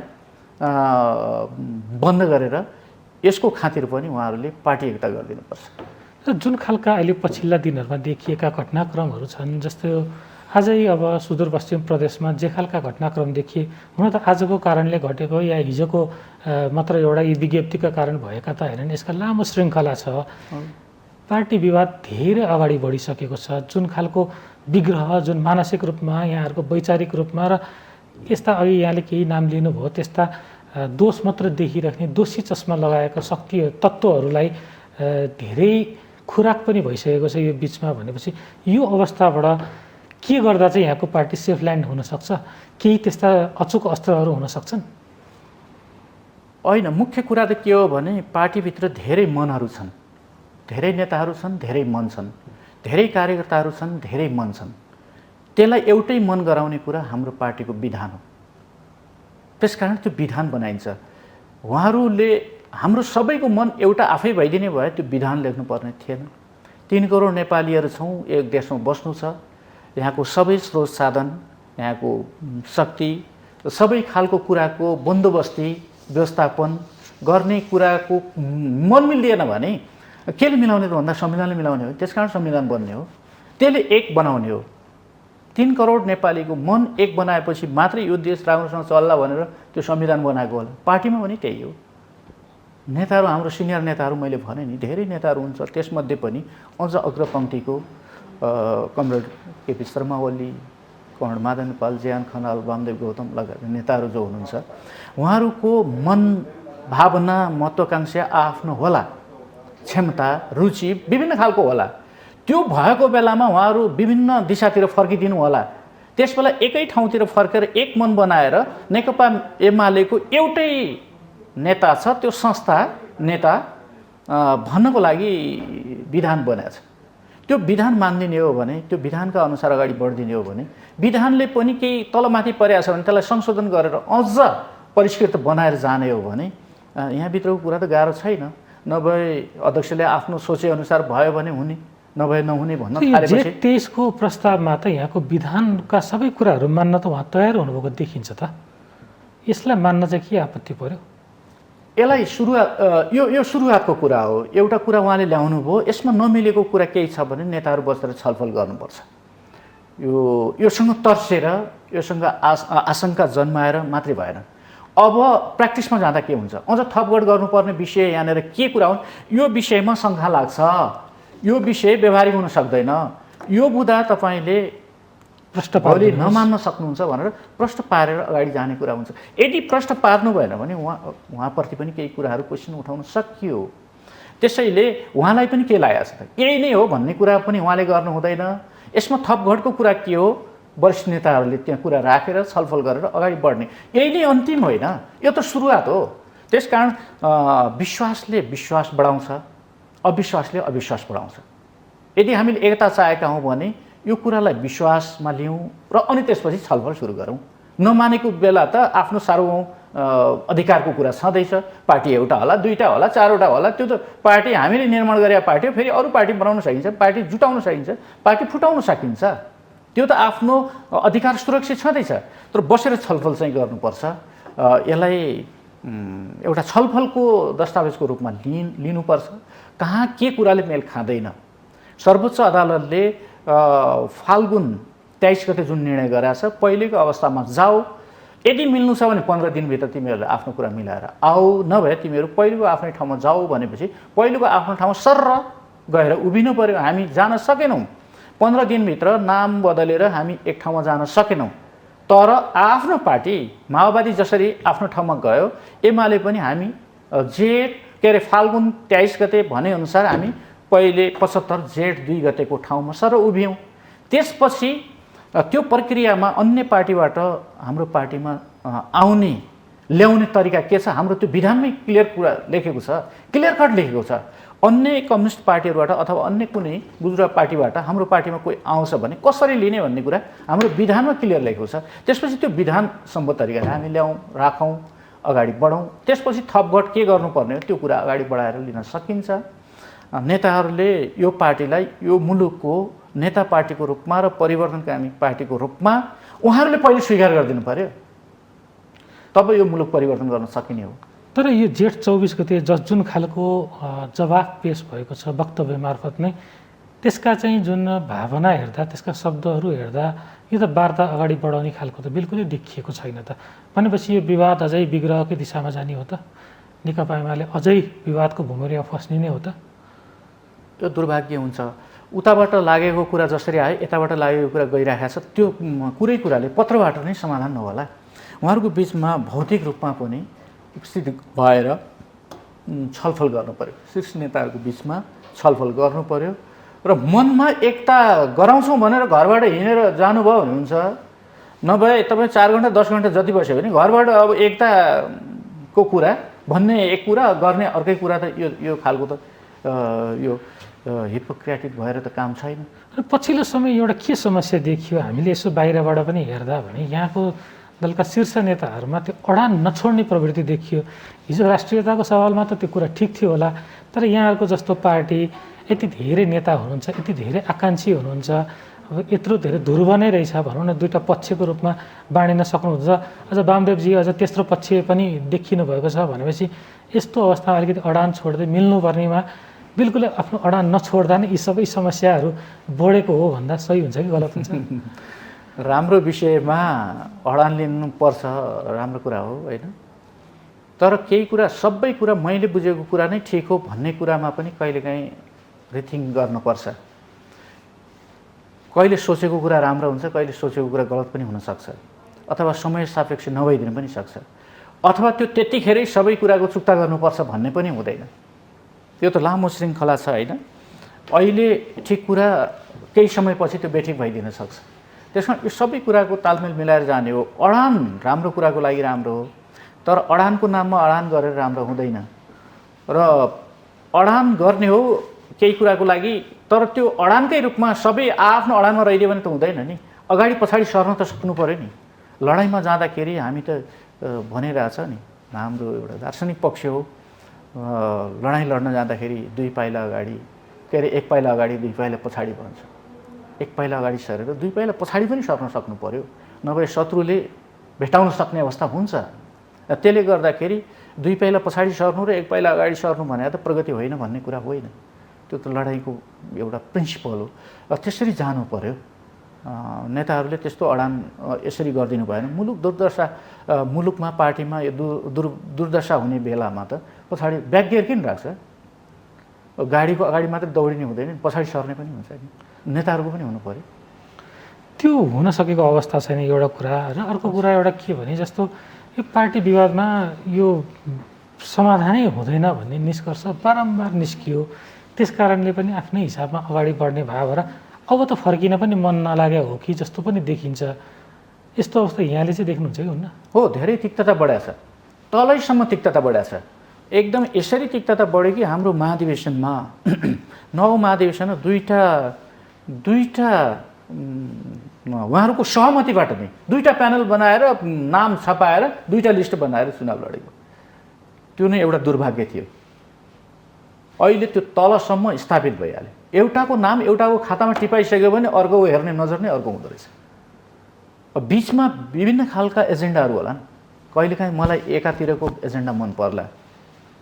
बन्द गरेर यसको खातिर पनि उहाँहरूले पार्टी एकता गरिदिनुपर्छ। र जुन खालका अहिले पछिल्ला दिनहरूमा देखिएका घटनाक्रमहरू छन्, जस्तो आजै अब सुदूरपश्चिम प्रदेशमा जे खालका घटनाक्रम देखिए, हुन त आजको कारणले घटेको या हिजोको मात्र एउटा यी विज्ञप्तिका कारण भएका त हैनन्, यसका लामो श्रृङ्खला छ। पार्टी विवाद धेरै अगाडि बढिसकेको छ। जुन खालको विग्रह, जुन मानसिक रूपमा, यहाँहरूको वैचारिक रूपमा र यस्ता अघि यहाँले केही नाम लिनुभयो त्यस्ता दोष मात्र देखिराख्ने, दोषी चस्मा लगाएका शक्ति तत्त्वहरूलाई धेरै खुराक पनि भइसकेको छ यो बिचमा। भनेपछि यो अवस्थाबाट के गर्दा चाहिँ यहाँको पार्टी सेफ ल्यान्ड हुनसक्छ? केही त्यस्ता अचुक अस्त्रहरू हुन सक्छन्? होइन, मुख्य कुरा त के हो भने पार्टीभित्र धेरै मनहरू छन्, धेरै नेताहरू छन्, धेरै मन छन्, धेरै कार्यकर्ताहरू छन्, धेरै मन छन्। त्यसलाई एउटै मन गराउने कुरा हाम्रो पार्टीको विधान हो। त्यसकारण त्यो विधान बनाइन्छ। उहाँहरूले हाम्रो सबैको मन एउटा आफै भइदिने भए त्यो विधान लेख्नुपर्ने थिएन। 3 करोड नेपालीहरू छौँ, एक देशमा बस्नु छ। यहाँको सबै स्रोत साधन, यहाँको शक्ति, सबै खालको कुराको बन्दोबस्ती व्यवस्थापन गर्ने कुराको मन मिल्दैन भने केले मिलाउने त भन्दा संविधानले मिलाउने हो। त्यसकारण संविधान बन्ने हो, त्यसले एक बनाउने हो। 3 करोड नेपालीको मन एक बनाएपछि मात्रै यो देश राम्रोसँग चल्ला भनेर त्यो संविधान बनाएको होला। पार्टीमा पनि त्यही हो। नेताहरू, हाम्रो सिनियर नेताहरू, मैले भने नि धेरै नेताहरू हुन्छ, त्यसमध्ये पनि अझ अग्रपङ्क्तिको कमरेड केपी शर्मा ओली, कमरेड माधव नेपाल, जेहान खनाल, वामदेव गौतम लगायत नेताहरू जो हुनुहुन्छ, उहाँहरूको मन, भावना, महत्त्वाकांक्षा आफ्नो होला, क्षमता, रुचि विभिन्न खालको होला। त्यो भएको बेलामा उहाँहरू विभिन्न दिशातिर फर्किदिनु होला। त्यसबेला एकै ठाउँतिर फर्केर एक मन बनाएर नेकपा एमालेको एउटै नेता छ, त्यो संस्था नेता भन्नको लागि विधान बनाएको छ। त्यो विधान मानिदिने हो भने, त्यो विधानका अनुसार अगाडि बढिदिने हो भने, विधानले पनि केही तलमाथि परेको छ भने त्यसलाई संशोधन गरेर अझ परिष्कृत बनाएर जाने हो भने यहाँभित्रको कुरा त गाह्रो छैन। नभए अध्यक्षले आफ्नो सोचेअनुसार भयो भने हुने, नभए नहुने भन्न थालेपछि 23 को प्रस्तावमा त यहाँको विधानका सबै कुराहरू मान्न त उहाँ तयार हुनुभएको देखिन्छ त। यसलाई मान्न चाहिँ के आपत्ति पर्यो? यसलाई यो सुरुवातको कुरा हो। एउटा कुरा उहाँले ल्याउनु भयो, यसमा नमिलेको कुरा केही छ भने नेताहरू बसेर छलफल गर्नुपर्छ। योसँग तर्सेर, योसँग आशंका जन्माएर मात्रै भएन। अब प्र्याक्टिसमा जाँदा के हुन्छ, अझ थपगढ गर्नुपर्ने विषय यहाँनिर के कुरा हुन्, यो विषयमा शङ्का लाग्छ, यो विषय व्यवहारिक हुन सक्दैन, यो बुँदा तपाईँले भोलि नमान्न सक्नुहुन्छ भनेर प्रश्न पारेर अगाडि जाने कुरा हुन्छ। यदि प्रश्न पार्नु भएन भने उहाँप्रति पनि केही कुराहरू क्वेसन उठाउन सकियो। त्यसैले उहाँलाई पनि के लागेको छ त, यही नै हो भन्ने कुरा पनि उहाँले गर्नु हुँदैन। यसमा थपघटको कुरा के हो, वरिष्ठ नेताहरूले त्यहाँ कुरा राखेर छलफल गरेर अगाडि बढ्ने, यही नै अन्तिम होइन, यो त सुरुवात हो। त्यसकारण विश्वासले विश्वास बढाउँछ, अविश्वासले अविश्वास बढाउँछ। यदि हामीले एकता चाहेका हौँ भने यो कुरालाई विश्वासमा लियौँ र अनि त्यसपछि छलफल सुरु गरौँ। नमानेको बेला त आफ्नो सार्वभौम अधिकारको कुरा छँदैछ। पार्टी एउटा होला, दुईवटा होला, चारवटा होला, त्यो त पार्टी हामीले निर्माण गरेका पार्टी हो। फेरि अरू पार्टी बनाउन सकिन्छ, पार्टी जुटाउन सकिन्छ, पार्टी फुटाउन सकिन्छ। त्यो त आफ्नो अधिकार सुरक्षित छँदैछ। तर बसेर छलफल चाहिँ गर्नुपर्छ। यसलाई एउटा छलफलको दस्तावेजको रूपमा लिनुपर्छ। कहाँ के कुराले मेल खाँदैन। सर्वोच्च अदालतले फाल्गुन 23 गते जुन निर्णय गरेछ, पहिलेको अवस्थामा जाऊ, यदि मिल्नु छ भने 15 दिनभित्र तिमीहरूले आफ्नो कुरा मिलाएर आऊ, नभए तिमीहरू पहिलेको आफ्नै ठाउँमा जाऊ भनेपछि पहिलेको आफ्नो ठाउँमा सर्र गएर उभिनु पर्यो। हामी जान सकेनौँ, 15 दिनभित्र नाम बदलेर हामी एक ठाउँमा जान सकेनौँ। तर आफ्नो पार्टी माओवादी जसरी आफ्नो ठाउँमा गयो, एमाले पनि हामी फाल्गुन 23 गते भनेअनुसार हामी पहिले 75 जेठ 2 गतेको ठाउँमा सर उभियौँ। त्यसपछि त्यो प्रक्रियामा अन्य पार्टीबाट हाम्रो पार्टीमा आउने ल्याउने तरिका के छ, हाम्रो त्यो विधानमै क्लियर कुरा लेखेको छ, क्लियर कट लेखेको छ। अन्य कम्युनिस्ट पार्टीहरूबाट अथवा अन्य कुनै गुजरात पार्टीबाट हाम्रो पार्टीमा कोही आउँछ भने कसरी लिने भन्ने कुरा हाम्रो विधानमा क्लियर लेखेको छ। त्यसपछि त्यो विधान सम्बद्ध तरिकाले हामी ल्याउँ, राखौँ, अगाडि बढौँ। त्यसपछि थपघट के गर्नुपर्ने हो त्यो कुरा अगाडि बढाएर लिन सकिन्छ। नेताहरूले यो पार्टीलाई यो मुलुकको नेता पार्टीको रूपमा र परिवर्तनकामी पार्टीको रूपमा उहाँहरूले पहिले स्वीकार गरिदिनु पर्यो, तब यो मुलुक परिवर्तन गर्न सकिने हो। तर यो जेठ 24 गते जुन खालको जवाफ पेश भएको छ वक्तव्य मार्फत नै, त्यसका चाहिँ जुन भावना हेर्दा, त्यसका शब्दहरू हेर्दा यो त वार्ता अगाडि बढाउने खालको त बिल्कुलै देखिएको छैन त। भनेपछि यो विवाद अझै विग्रहकै दिशामा जाने हो त? नेकपा एमाले अझै विवादको भुमरीमा फस्ने नै हो त? त्यो दुर्भाग्य हुन्छ। उताबाट लागेको कुरा जसरी आयो, यताबाट लागेको कुरा गइरहेको छ, त्यो कुराले पत्रबाट नै समाधान नहोला। उहाँहरूको बिचमा भौतिक रूपमा पनि उपस्थित भएर छलफल गर्नु पर्यो। शीर्ष नेताहरूको बिचमा छलफल गर्नु पर्यो र मनमा एकता गराउँछौँ भनेर घरबाट हिँडेर जानुभयो भने हुन्छ। नभए तपाईँ 4 घन्टा 10 घन्टा जति बस्यो भने घरबाट अब एकताको कुरा भन्ने एक कुरा, गर्ने अर्कै कुरा, त यो खालको त यो हिपोक्रेटिक भएर त काम छैन। र पछिल्लो समय एउटा के समस्या देखियो हामीले यसो बाहिरबाट पनि हेर्दा भने यहाँको दलका शीर्ष नेताहरूमा त्यो अडान नछोड्ने प्रवृत्ति देखियो। हिजो राष्ट्रियताको सवालमा त त्यो कुरा ठिक थियो होला, तर यहाँहरूको जस्तो पार्टी यति धेरै नेता हुनुहुन्छ, यति धेरै आकाङ्क्षी हुनुहुन्छ, अब यत्रो धेरै ध्रुव नै रहेछ भनौँ न, दुईवटा पक्षको रूपमा बाँडिन सक्नुहुन्छ। अझ वामदेवजी अझ तेस्रो पक्ष पनि देखिनु भएको छ भनेपछि यस्तो अवस्थामा अलिकति अडान छोड्दै मिल्नुपर्नेमा बिल्कुल आफ्नो अडान नछोड्दा नै यी सबै समस्याहरू बढेको हो भन्दा सही हुन्छ कि गलत हुन्छ? राम्रो विषयमा अडान लिनुपर्छ, राम्रो कुरा हो होइन। तर केही कुरा, सबै कुरा मैले बुझेको कुरा नै ठिक हो भन्ने कुरामा पनि कहिलेकाहीँ रिथिङ्क गर्नुपर्छ। कहिले सोचेको कुरा राम्रो हुन्छ, कहिले सोचेको कुरा गलत पनि हुनसक्छ, अथवा समय सापेक्ष नभइदिन पनि सक्छ, अथवा त्यो त्यतिखेरै सबै कुराको चुक्ता गर्नुपर्छ भन्ने पनि हुँदैन। त्यो त लामो श्रृङ्खला छ होइन। अहिले ठिक कुरा केही समयपछि त्यो बेठिक भइदिन सक्छ। त्यसमा यो सबै कुराको तालमेल मिलाएर जाने हो। अडान राम्रो कुराको लागि राम्रो हो, तर अडानको नाममा अडान गरेर राम्रो हुँदैन। र अडान गर्ने हो केही कुराको लागि, तर त्यो अडानकै रूपमा सबै आफ्नो अडानमा रहिदियो भने त हुँदैन नि। अगाडि पछाडि सर्न त सक्नु पऱ्यो नि। लडाइँमा जाँदाखेरि हामी त भनिरहेछ नि, हाम्रो एउटा दार्शनिक पक्ष हो, लडाइँ लड्न जाँदाखेरि 2 पाइला अगाडि, के अरे 1 पाइला अगाडि 2 पाइला पछाडि भन्छ। 1 पाइला अगाडि सरेर 2 पाइला पछाडि पनि सर्न सक्नु पर्यो, नभए शत्रुले भेटाउन सक्ने अवस्था हुन्छ। त्यसले गर्दाखेरि 2 पाइला पछाडि सर्नु र 1 पाइला अगाडि सर्नु भने त प्रगति होइन भन्ने कुरा होइन। त्यो त लडाइँको एउटा प्रिन्सिपल हो। त्यसरी जानु पर्यो। नेताहरूले त्यस्तो अडान यसरी गरिदिनु भएन। मुलुक दुर्दशा, मुलुकमा पार्टीमा यो दुर्दशा हुने बेलामा त पछाडि ब्याक गियर किन राख्छ? गाडीको अगाडि मात्रै दौडिने हुँदैन, पछाडि सर्ने पनि हुन्छ नि। नेताहरूको पनि हुनु पर्यो। त्यो हुन सकेको अवस्था छैन एउटा कुरा। र अर्को कुरा एउटा के भने जस्तो यो पार्टी विवादमा यो समाधानै हुँदैन भन्ने निष्कर्ष बारम्बार निस्कियो। त्यस कारणले पनि आफ्नै हिसाबमा अगाडि बढ्ने भाव र अब त फर्किन पनि मन नलागे हो कि जस्तो पनि देखिन्छ। यस्तो अवस्था यहाँले चाहिँ देख्नुहुन्छ कि हुन्न? हो, धेरै तिक्तता बढाएको छ। तलैसम्म तिक्तता बढाएको छ। एकदम यसरी तिक्तता बढ्यो कि हाम्रो महाधिवेशनमा 9 महाधिवेशनमा दुईटा उहाँहरूको सहमतिबाट नै 2टा प्यानल बनाएर नाम छपाएर 2टा लिस्ट बनाएर चुनाव लडेको। त्यो नै एउटा दुर्भाग्य थियो। अहिले त्यो तलसम्म स्थापित भइहाल्यो। एउटाको नाम एउटाको खातामा टिपाइसक्यो भने अर्को हेर्ने नजर नै अर्को हुँदो रहेछ। बिचमा विभिन्न खालका एजेन्डाहरू होलान्। कहिलेकाहीँ मलाई एकातिरको एजेन्डा मन पर्ला,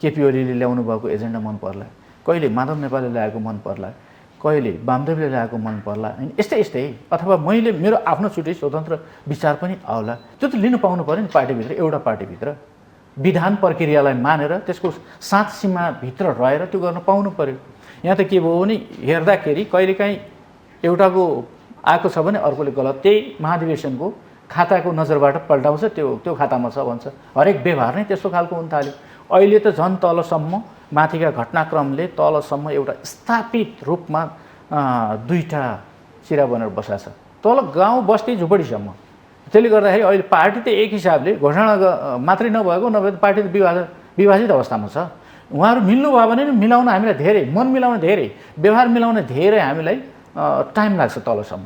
केपी ओलीले ल्याउनु भएको एजेन्डा मन पर्ला, कहिले माधव नेपालले ल्याएको मन पर्ला, कहिले वामदेवले ल्याएको मन पर्ला, होइन यस्तै अथवा मैले मेरो आफ्नो छुट्टै स्वतन्त्र विचार पनि आउला। त्यो त लिनु पाउनु पऱ्यो नि पार्टीभित्र, एउटा पार्टीभित्र विधान प्रक्रियालाई मानेर त्यसको साथ सीमाभित्र रहेर त्यो गर्न पाउनु पऱ्यो। यहाँ त के भयो भने हेर्दाखेरि कहिलेकाहीँ एउटाको आएको छ भने अर्कोले गलत त्यही महाधिवेशनको खाताको नजरबाट पल्टाउँछ, त्यो खातामा छ भन्छ। हरेक व्यवहार नै त्यस्तो खालको हुन थाल्यो। अहिले त झन् तलसम्म माथिका घटनाक्रमले तलसम्म एउटा स्थापित रूपमा 2टा चिरा बनेर बसेको छ, तल गाउँ बस्ती झुपडीसम्म। त्यसले गर्दाखेरि अहिले पार्टी त एक हिसाबले घोषणा मात्रै नभएको, नभए पार्टी त विभाजित अवस्थामा छ। उहाँहरू मिल्नुभयो भने नि मिलाउन हामीलाई धेरै, मन मिलाउन धेरै, व्यवहार मिलाउन धेरै हामीलाई टाइम लाग्छ। तलसम्म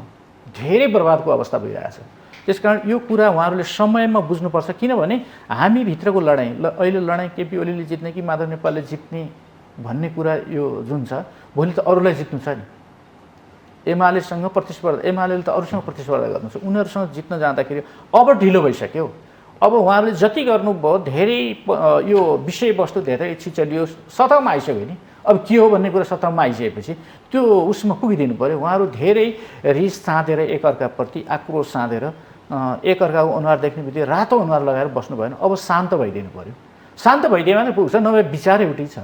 धेरै बर्बादको अवस्था भइरहेछ। त्यसकारण यो कुरा उहाँहरूले समयमा बुझ्नुपर्छ। किनभने हामी भित्रको लडाइँ अहिले लडाइँ केपी ओलीले जित्ने कि माधव नेपालले जित्ने भन्ने कुरा यो जुन छ, भोलि त अरूलाई जित्नु छ नि। एमालेसँग प्रतिस्पर्धा, एमाले त अरूसँग प्रतिस्पर्धा गर्नु छ, उनीहरूसँग जित्न जाँदाखेरि अब ढिलो भइसक्यो। अब उहाँहरूले जति गर्नुभयो धेरै यो विषयवस्तु धेरै छिचलियो, सतहमा आइसक्यो नि। अब के हो भन्ने कुरा सतहमा आइसकेपछि त्यो उसमा पुगिदिनु पऱ्यो। उहाँहरू धेरै रिस साँधेर एकअर्काप्रति आक्रोश साँधेर एकअर्काको अनुहार देख्ने बित्तिकै रातो अनुहार लगाएर बस्नु भएन। अब शान्त भइदिनु पऱ्यो। शान्त भइदिए मात्रै पुग्छ, नभए विचार एउटै छ,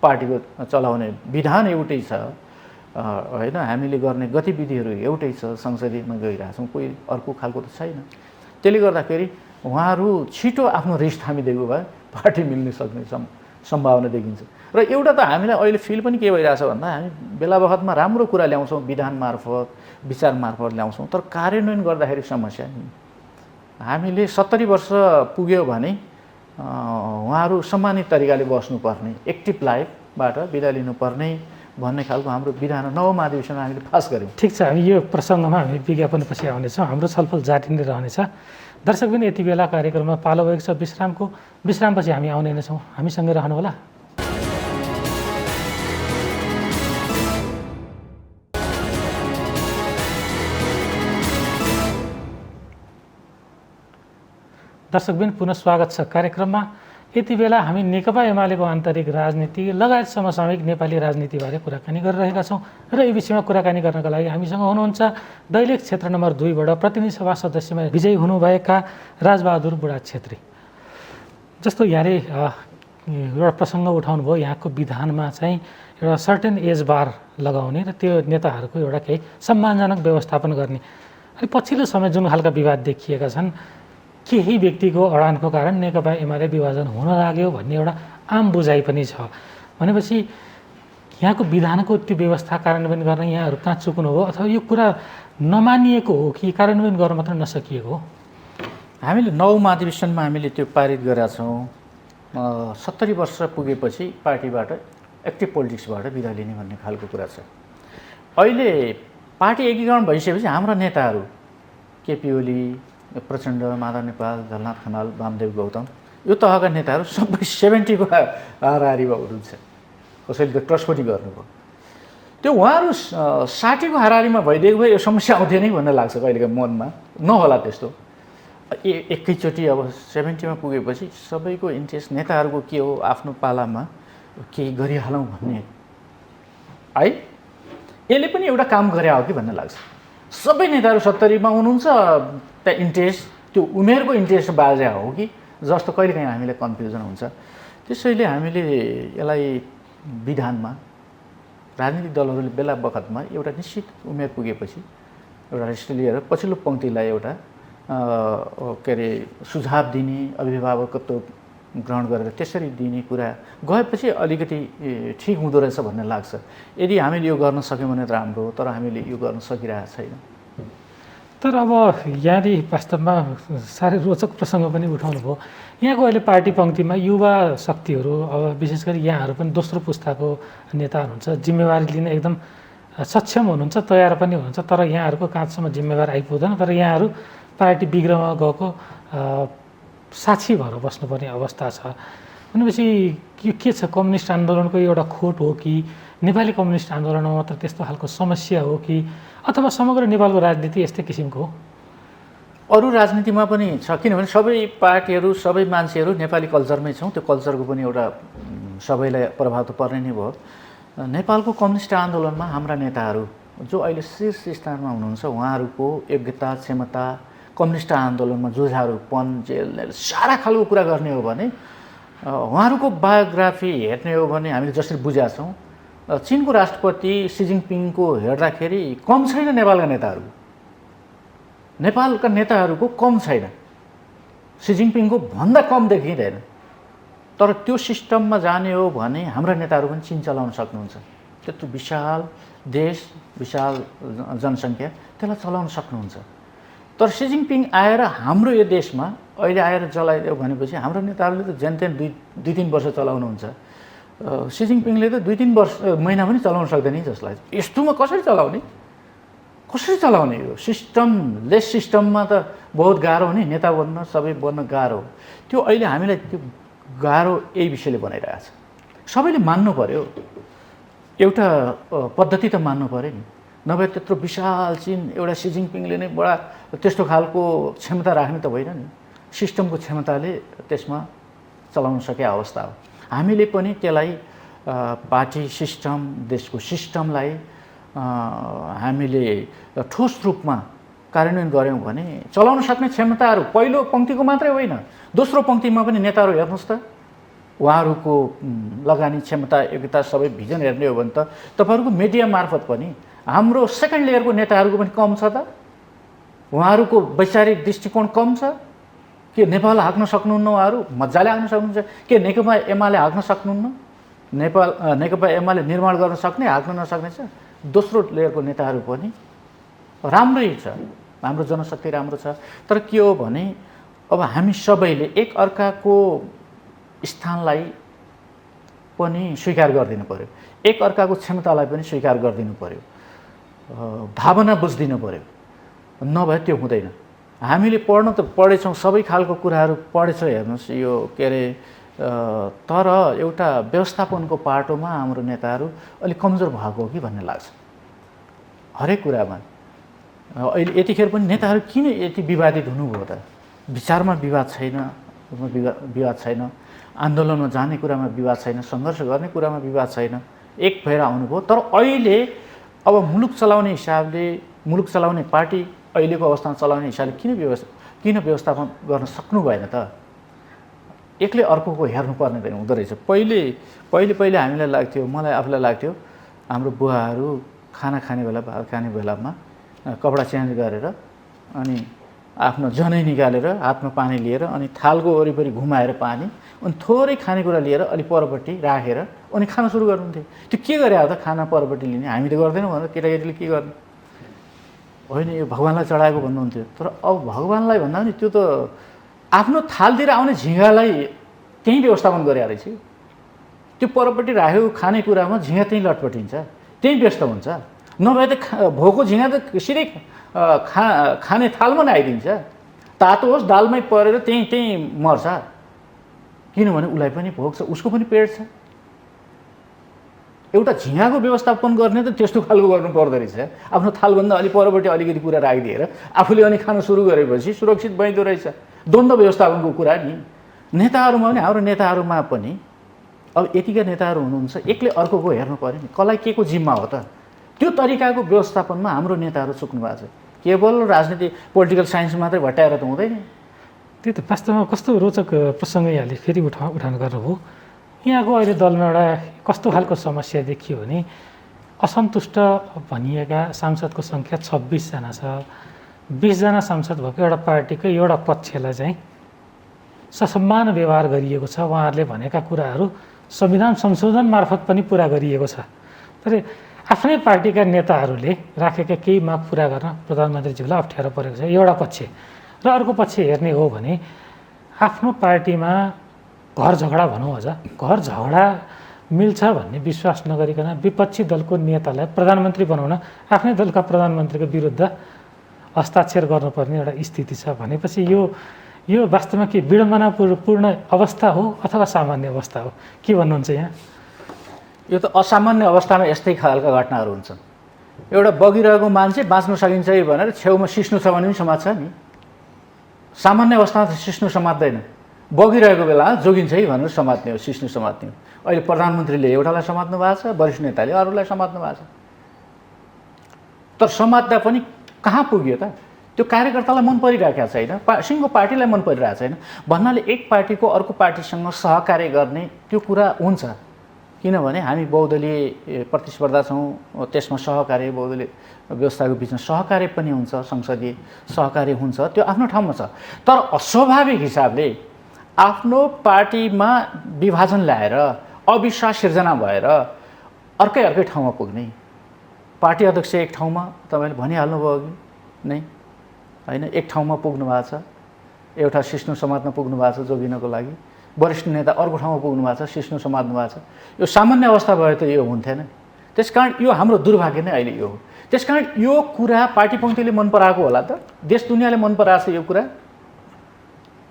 पार्टीको चलाउने विधान एउटै छ, होइन हामीले गर्ने गतिविधिहरू एउटै छ, संसदीयमा गइरहेछौँ, कोही अर्को खालको त छैन। त्यसले गर्दाखेरि उहाँहरू छिटो आफ्नो रिस थामिदिएको भए पार्टी मिल्न सक्ने सम्भावना देखिन्छ। र एउटा त हामीलाई अहिले फिल पनि के भइरहेछ भन्दा हामी बेला बखतमा राम्रो कुरा ल्याउँछौँ, विधान मार्फत विचार मार्फत ल्याउँछौँ, तर कार्यान्वयन गर्दाखेरि समस्या नि। हामीले 70 वर्ष पुग्यो भने उहाँहरू सम्मानित तरिकाले बस्नुपर्ने, एक्टिभ लाइफबाट बिदा लिनुपर्ने भन्ने खालको हाम्रो विधान 9 महाधिवेशनमा हामीले पास गऱ्यौँ। ठिक छ, हामी यो प्रसङ्गमा हामी विज्ञापनपछि आउनेछौँ। हाम्रो छलफल जारी नै रहनेछ। दर्शक पनि यति बेला कार्यक्रममा पालो भएको छ विश्रामपछि हामी आउने नै छौँ। हामीसँगै रहनुहोला। दर्शकबिन पुनः स्वागत छ कार्यक्रममा। यति बेला हामी नेकपा एमालेको आन्तरिक राजनीति लगायत समसामयिक नेपाली राजनीतिबारे कुराकानी गरिरहेका छौँ र यो विषयमा कुराकानी गर्नका लागि हामीसँग हुनुहुन्छ दैलेख क्षेत्र नम्बर 2बाट प्रतिनिधि सभा सदस्यमा विजयी हुनुभएका राजबहादुर बुढा छेत्री। जस्तो यहाँले एउटा प्रसङ्ग उठाउनु भयो, यहाँको विधानमा चाहिँ एउटा सर्टेन एज बार लगाउने र त्यो नेताहरूको एउटा केही सम्मानजनक व्यवस्थापन गर्ने। अनि पछिल्लो समय जुन खालका विवाद देखिएका छन्, केही व्यक्तिको अडानको कारण नेकपा एमाले विभाजन हुन लाग्यो भन्ने एउटा आम बुझाइ पनि छ। भनेपछि यहाँको विधानको त्यो व्यवस्था कार्यान्वयन गर्न यहाँहरू कहाँ चुक्नु हो, अथवा यो कुरा नमानिएको हो कि कार्यान्वयन गर्न मात्र नसकिएको हो? हामीले 9 महाधिवेशनमा हामीले त्यो पारित गरेका छौँ। 70 वर्ष पुगेपछि पार्टीबाट एक्टिभ पोलिटिक्सबाट बिदा लिने भन्ने खालको कुरा छ। अहिले पार्टी एकीकरण भइसकेपछि हाम्रा नेताहरू केपी ओली, प्रचण्ड, माधव नेपाल, झलनाथ खनाल, वामदेव गौतम, यो तहका नेताहरू सबै 70 को हाराहारीमा हुनुहुन्छ। कसैले त क्रस पनि गर्नुभयो। त्यो उहाँहरू 60 को हाराहारीमा भइदिएको भए यो समस्या आउँथ्यो नै भन्ने लाग्छ कहिलेका मनमा। नहोला त्यस्तो। एकैचोटि अब 70 मा पुगेपछि सबैको इन्ट्रेस्ट नेताहरूको के हो, आफ्नो पालामा केही गरिहालौँ भन्ने है, यसले पनि एउटा काम गरे हो कि भन्ने लाग्छ। सबै नेताहरू 70 मा हुनुहुन्छ, त्यहाँ इन्ट्रेस्ट त्यो उमेरको इन्ट्रेस्ट बाजा हो कि जस्तो कहिलेकाहीँ हामीलाई कन्फ्युजन हुन्छ। त्यसैले हामीले यसलाई विधानमा राजनीतिक दलहरूले बेला बखतमा एउटा निश्चित उमेर पुगेपछि एउटा रिस्ट लिएर पछिल्लो पङ्क्तिलाई एउटा के अरे सुझाव दिने, अभिभावकत्व ग्रहण गरेर त्यसरी दिने कुरा गएपछि अलिकति ठिक हुँदो रहेछ भन्ने लाग्छ। यदि हामीले यो गर्न सक्यौँ भने राम्रो, तर हामीले यो गर्न सकिरहेको छैन। तर अब यहाँले वास्तवमा साह्रै रोचक प्रसङ्ग पनि उठाउनु भयो। यहाँको अहिले पार्टी पङ्क्तिमा युवा शक्तिहरू, अब विशेष गरी यहाँहरू पनि दोस्रो पुस्ताको नेता हुनुहुन्छ, जिम्मेवारी लिन एकदम सक्षम हुनुहुन्छ, तयार पनि हुनुहुन्छ, तर यहाँहरूको काँधसम्म जिम्मेवार आइपुग्दैन। तर यहाँहरू पार्टी बिग्रमा गएको साक्षी भएर बस्नुपर्ने अवस्था छ भनेपछि के छ? कम्युनिस्ट आन्दोलनको एउटा खोट हो कि नेपाली कम्युनिस्ट आन्दोलनमा मात्र त्यस्तो खालको समस्या हो कि अथवा समग्र नेपालको राजनीति यस्तै किसिमको हो? अरू राजनीतिमा पनि छ, किनभने सबै पार्टीहरू सबै मान्छेहरू नेपाली कल्चरमै छौँ। त्यो कल्चरको पनि एउटा सबैलाई प्रभाव त पर्ने नै भयो। नेपालको कम्युनिस्ट आन्दोलनमा हाम्रा नेताहरू जो अहिले शीर्ष स्थानमा हुनुहुन्छ, उहाँहरूको योग्यता, क्षमता, कम्युनिस्ट आन्दोलनमा जुझारुपन, जेल सारा खालको कुरा गर्ने हो भने उहाँहरूको बायोग्राफी हेर्ने हो भने हामीले जसरी बुझेका छौँ, चिनको राष्ट्रपति सी जिनपिङको हेर्दाखेरि कम छैन नेपालका नेताहरू। नेपालका नेताहरूको कम छैन, सी जिनपिङको भन्दा कम देखिँदैन। तर त्यो सिस्टममा जाने हो भने हाम्रा नेताहरू पनि चिन चलाउन सक्नुहुन्छ। त्यत्रो विशाल देश, विशाल जनसङ्ख्या, त्यसलाई चलाउन सक्नुहुन्छ। तर सी जिनपिङ आएर हाम्रो यो देशमा अहिले आएर चलाइदियो भनेपछि हाम्रो नेताहरूले त जेनतेन दुई तिन वर्ष चलाउनुहुन्छ। सी जिनपिङले त 2-3 महिना पनि चलाउन सक्दैन जस्तो लाग्छ। यस्तोमा कसरी चलाउने? कसरी चलाउने? यो सिस्टमलेस सिस्टममा त बहुत गाह्रो हो नि, नेता बन्न, सबै बन्न गाह्रो हो। त्यो अहिले हामीलाई त्यो गाह्रो यही विषयले बनाइरहेछ। सबैले मान्नु पर्यो, एउटा पद्धति त मान्नु पर्यो नि, नभए त्यत्रो विशाल चिन एउटा सी जिनपिङले नै बडा त्यस्तो खालको क्षमता राख्ने त होइन नि। सिस्टमको क्षमताले त्यसमा चलाउन सके अवस्था हो। हामीले पनि त्यसलाई पार्टी सिस्टम, देशको सिस्टमलाई हामीले ठोस रूपमा कार्यान्वयन गऱ्यौँ भने चलाउन सक्ने क्षमताहरू पहिलो पङ्क्तिको मात्रै होइन, दोस्रो पङ्क्तिमा पनि नेताहरू हेर्नुहोस् त, उहाँहरूको लगानी क्षमता, योग्यता, सबै भिजन हेर्ने हो भने त तपाईँहरूको मिडिया मार्फत पनि हाम्रो सेकेन्ड लेयरको नेताहरूको पनि कम छ त। उहाँहरूको वैचारिक दृष्टिकोण कम छ के? नेपाल हाँक्न सक्नुहुन्न? उहाँहरू मजाले हाँक्न सक्नुहुन्छ के? नेकपा एमाले हाँक्न सक्नुहुन्न? नेकपा एमाले निर्माण गर्न सक्ने, हाँक्न नसक्ने छ? दोस्रो लेयरको नेताहरू पनि राम्रै छ, हाम्रो जनशक्ति राम्रो छ। तर के हो भने अब हामी सबैले एक अर्काको स्थानलाई पनि स्वीकार गरिदिनु पर्यो, एक अर्काको क्षमतालाई पनि स्वीकार गरिदिनु पर्यो, भावना बुझिदिनु पर्यो, नभए त्यो हुँदैन। हामीले पढ्न त पढेछौँ, सबै खालको कुराहरू पढेछौँ, हेर्नुहोस् यो के अरे, तर एउटा व्यवस्थापनको पाटोमा हाम्रो नेताहरू अलिक कमजोर भएको हो कि भन्ने लाग्छ हरेक कुरामा। अहिले यतिखेर पनि नेताहरू किन यति विवादित हुनुभयो त? विचारमा विवाद छैन, विवाद छैन, आन्दोलनमा जाने कुरामा विवाद छैन, सङ्घर्ष गर्ने कुरामा विवाद छैन, एक भएर आउनुभयो। तर अहिले अब मुलुक चलाउने हिसाबले, मुलुक चलाउने पार्टी अहिलेको अवस्थामा चलाउने हिसाबले किन व्यवस्थापन गर्न सक्नु भएन त? एक्लै अर्कोको हेर्नुपर्ने त हुँदो रहेछ। पहिले हामीलाई लाग्थ्यो, मलाई आफूलाई लाग्थ्यो, हाम्रो बुवाहरू खाना खाने बेला, भात खाने बेलामा कपडा चेन्ज गरेर अनि आफ्नो जनै निकालेर हातमा पानी लिएर अनि थालको वरिपरि घुमाएर पानी अनि थोरै खानेकुरा लिएर अलि परपट्टि राखेर अनि खाना सुरु गर्नुहुन्थ्यो। त्यो के गरे हो त? खाना परपट्टि लिने हामी त गर्दैनौँ भनेर केटाकेटीले के गर्ने? होइन, यो भगवान्लाई चढाएको भन्नुहुन्थ्यो। तर अब भगवान्लाई भन्दा पनि त्यो त आफ्नो थालतिर आउने झिँगालाई त्यहीँ व्यवस्थापन गरे रहेछ। त्यो परपट्टि राखेको खानेकुरामा झिँगा त्यहीँ लटपटिन्छ, त्यहीँ व्यस्त हुन्छ। नभए त भोको झिँगा त सिधै खाने थालमा नै आइदिन्छ, तातो होस् दालमै परेर त्यहीँ मर्छ। किनभने उसलाई पनि भोक छ, उसको पनि पेट छ। एउटा झिँगाको व्यवस्थापन गर्ने त त्यस्तो खालको गर्नु पर्दो रहेछ। आफ्नो थालभन्दा अलि परपट्टि अलिकति कुरा राखिदिएर आफूले अनि खान सुरु गरेपछि सुरक्षित भइदो रहेछ। द्वन्द्व व्यवस्थापनको कुरा नि नेताहरूमा पनि, हाम्रो नेताहरूमा पनि अब यतिका नेताहरू हुनुहुन्छ, एक्लै अर्कोको हेर्नु पऱ्यो नि, कसलाई के को जिम्मा हो त? त्यो तरिकाको व्यवस्थापनमा हाम्रो नेताहरू चुक्नु भएको छ। केवल राजनीति पोलिटिकल साइन्स मात्रै भट्टाएर त हुँदैन। त्यही त वास्तवमा कस्तो रोचक प्रसङ्ग यहाँले फेरि उठान गर्नुभयो। यहाँको अहिले दलमा एउटा कस्तो खालको समस्या देखियो भने असन्तुष्ट भनिएका सांसदको सङ्ख्या 26 जना छ। 20 जना सांसद भएको एउटा पार्टीकै एउटा पक्षलाई चाहिँ ससम्मान व्यवहार गरिएको छ। उहाँहरूले भनेका कुराहरू संविधान संशोधन मार्फत पनि पुरा गरिएको छ। तर आफ्नै पार्टीका नेताहरूले राखेका केही माग पुरा गर्न प्रधानमन्त्रीज्यूलाई अप्ठ्यारो परेको छ एउटा पक्ष र अर्को पक्ष हेर्ने हो भने आफ्नो पार्टीमा घर झगडा भनौँ अझ घर झगडा मिल्छ भन्ने विश्वास नगरिकन विपक्षी दलको नेतालाई प्रधानमन्त्री बनाउन आफ्नै दलका प्रधानमन्त्रीको विरुद्ध हस्ताक्षर गर्नुपर्ने एउटा स्थिति छ भनेपछि यो वास्तवमा के विडम्बनापूर्ण अवस्था हो अथवा सामान्य अवस्था हो के भन्नुहुन्छ यहाँ? यो त असामान्य अवस्थामा यस्तै खालका घटनाहरू हुन्छन्। एउटा बगिरहेको मान्छे बाँच्न सकिन्छ है भनेर छेउमा सिस्नु छ भने पनि समात्छ नि। सामान्य अवस्थामा त सिस्नु समात्दैन, बगिरहेको बेला जोगिन्छ है भनेर समात्ने हो, सिस्नु समात्ने हो। अहिले प्रधानमन्त्रीले एउटालाई समात्नु भएको छ, वरिष्ठ नेताले अरूलाई समात्नु भएको छ। तर समात्दा पनि कहाँ पुग्यो त? त्यो कार्यकर्तालाई मन परिरहेको छैन, सिङ्गो पार्टीलाई मन परिरहेको छैन भन्नाले एक पार्टीको अर्को पार्टीसँग सहकार्य गर्ने त्यो कुरा हुन्छ। किनभने हामी बहुदलीय प्रतिस्पर्धा छौँ, त्यसमा सहकार्य बहुदलीय व्यवस्थाको बिचमा सहकार्य पनि हुन्छ, संसदीय सहकार्य हुन्छ, त्यो आफ्नो ठाउँमा छ। तर अस्वाभाविक हिसाबले आफ्नो पार्टीमा विभाजन ल्याएर अविश्वास सिर्जना भएर अर्कै ठाउँमा पुग्ने, पार्टी अध्यक्ष एक ठाउँमा तपाईँले भनिहाल्नुभयो अघि नै होइन, एक ठाउँमा पुग्नु भएको छ, एउटा सिस्नु समात्न पुग्नु भएको छ जोगिनको लागि, वरिष्ठ नेता अर्को ठाउँमा पुग्नु भएको छ, सिस्नु समात्नु भएको छ। यो सामान्य अवस्था भए त यो हुन्थेन। त्यसकारण यो हाम्रो दुर्भाग्य नै अहिले यो हो। त्यसकारण यो कुरा पार्टी पङ्क्तिले मन पराएको होला त, देश दुनियाँले मन पराएको छ यो कुरा।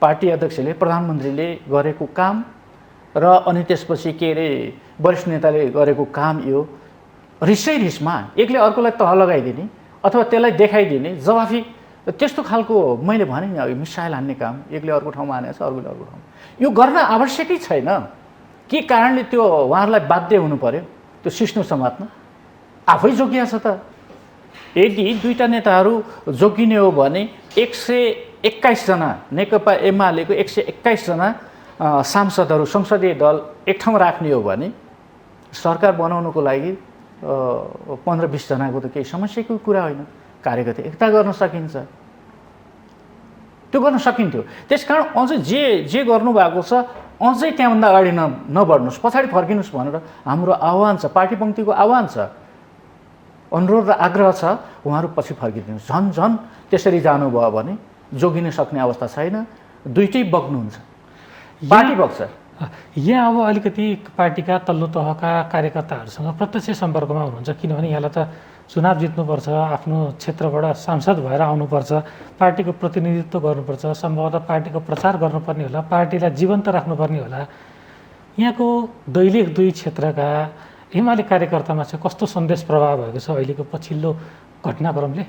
पार्टी अध्यक्षले प्रधानमन्त्रीले गरेको काम र अनि त्यसपछि के अरे वरिष्ठ नेताले गरेको काम यो रिसमा एकले अर्कोलाई तह लगाइदिने अथवा त्यसलाई देखाइदिने जवाफी त्यस्तो खालको मैले भने नि अघि मिसाइल हान्ने काम एकले अर्को ठाउँमा हानेछ, अर्कोले अर्को ठाउँमा। यो गर्न आवश्यकै छैन। के कारणले त्यो उहाँहरूलाई बाध्य हुनु पर्यो त्यो सिस्नु समात्न? आफै जोगिया छ त। यदि दुईटा नेताहरू जोगिने हो भने 121 जना नेकपा एमालेको 121 जना सांसदहरू संसदीय दल एक ठाउँ राख्ने हो भने सरकार बनाउनको लागि 15-20 जनाको त केही समस्याको कुरा होइन। कार्यगत एकता गर्न सकिन्छ, त्यो गर्न सकिन्थ्यो। त्यसकारण अझ जे गर्नुभएको छ अझै त्यहाँभन्दा अगाडि नबढ्नुहोस्, पछाडि फर्किनुहोस् भनेर हाम्रो आह्वान छ, पार्टी पङ्क्तिको आह्वान छ, अनुरोध र आग्रह छ। उहाँहरू पछि फर्किदिनुहोस्। झन् त्यसरी जानुभयो भने जोगिन सक्ने अवस्था छैन, दुइटै बग्नुहुन्छ, पार्टी बग्छ। यहाँ अब अलिकति पार्टीका तल्लो तहका कार्यकर्ताहरूसँग प्रत्यक्ष सम्पर्कमा हुनुहुन्छ, किनभने यहाँलाई त चुनाव जित्नुपर्छ, आफ्नो क्षेत्रबाट सांसद भएर आउनुपर्छ, पार्टीको प्रतिनिधित्व गर्नुपर्छ, सम्भवतः पार्टीको प्रचार गर्नुपर्ने होला, पार्टीलाई जीवन्त राख्नुपर्ने होला। यहाँको दैलेख दुई क्षेत्रका एमाले कार्यकर्तामा चाहिँ कस्तो सन्देश प्रभाव भएको छ अहिलेको पछिल्लो घटनाक्रमले?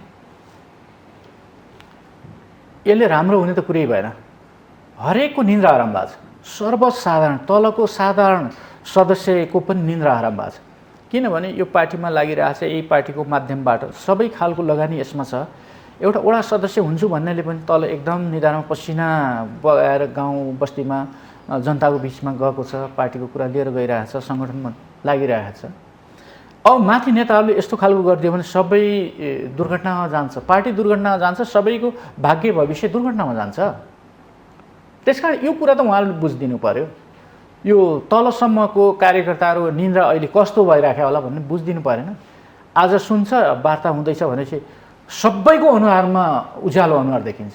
यसले राम्रो हुने त कुरै भएन। हरेकको निन्द्रा हराम भएको छ, सर्वसाधारण तलको साधारण सदस्यको पनि निन्द्रा हराम भएको छ। किनभने यो पार्टीमा लागिरहेछ, यही पार्टीको माध्यमबाट सबै खालको लगानी यसमा छ। एउटा वडा सदस्य हुन्छु भन्नेले पनि तल एकदम निधारमा पसिना बगाएर गाउँ बस्तीमा जनताको बिचमा गएको छ, पार्टीको कुरा लिएर गइरहेछ, सङ्गठनमा लागिरहेछ। अब माथि नेताहरूले यस्तो खालको गरिदियो भने सबै दुर्घटनामा जान्छ, पार्टी दुर्घटनामा जान्छ, सबैको भाग्य भविष्य दुर्घटनामा जान्छ। त्यसकारण यो कुरा त उहाँहरूले बुझिदिनु पर्यो। यो तलसम्मको कार्यकर्ताहरू निन्द्रा अहिले कस्तो भइराख्यो होला भन्ने बुझिदिनु परेन। आज सुन्छ वार्ता हुँदैछ भनेपछि सबैको अनुहारमा उज्यालो अनुहार देखिन्छ,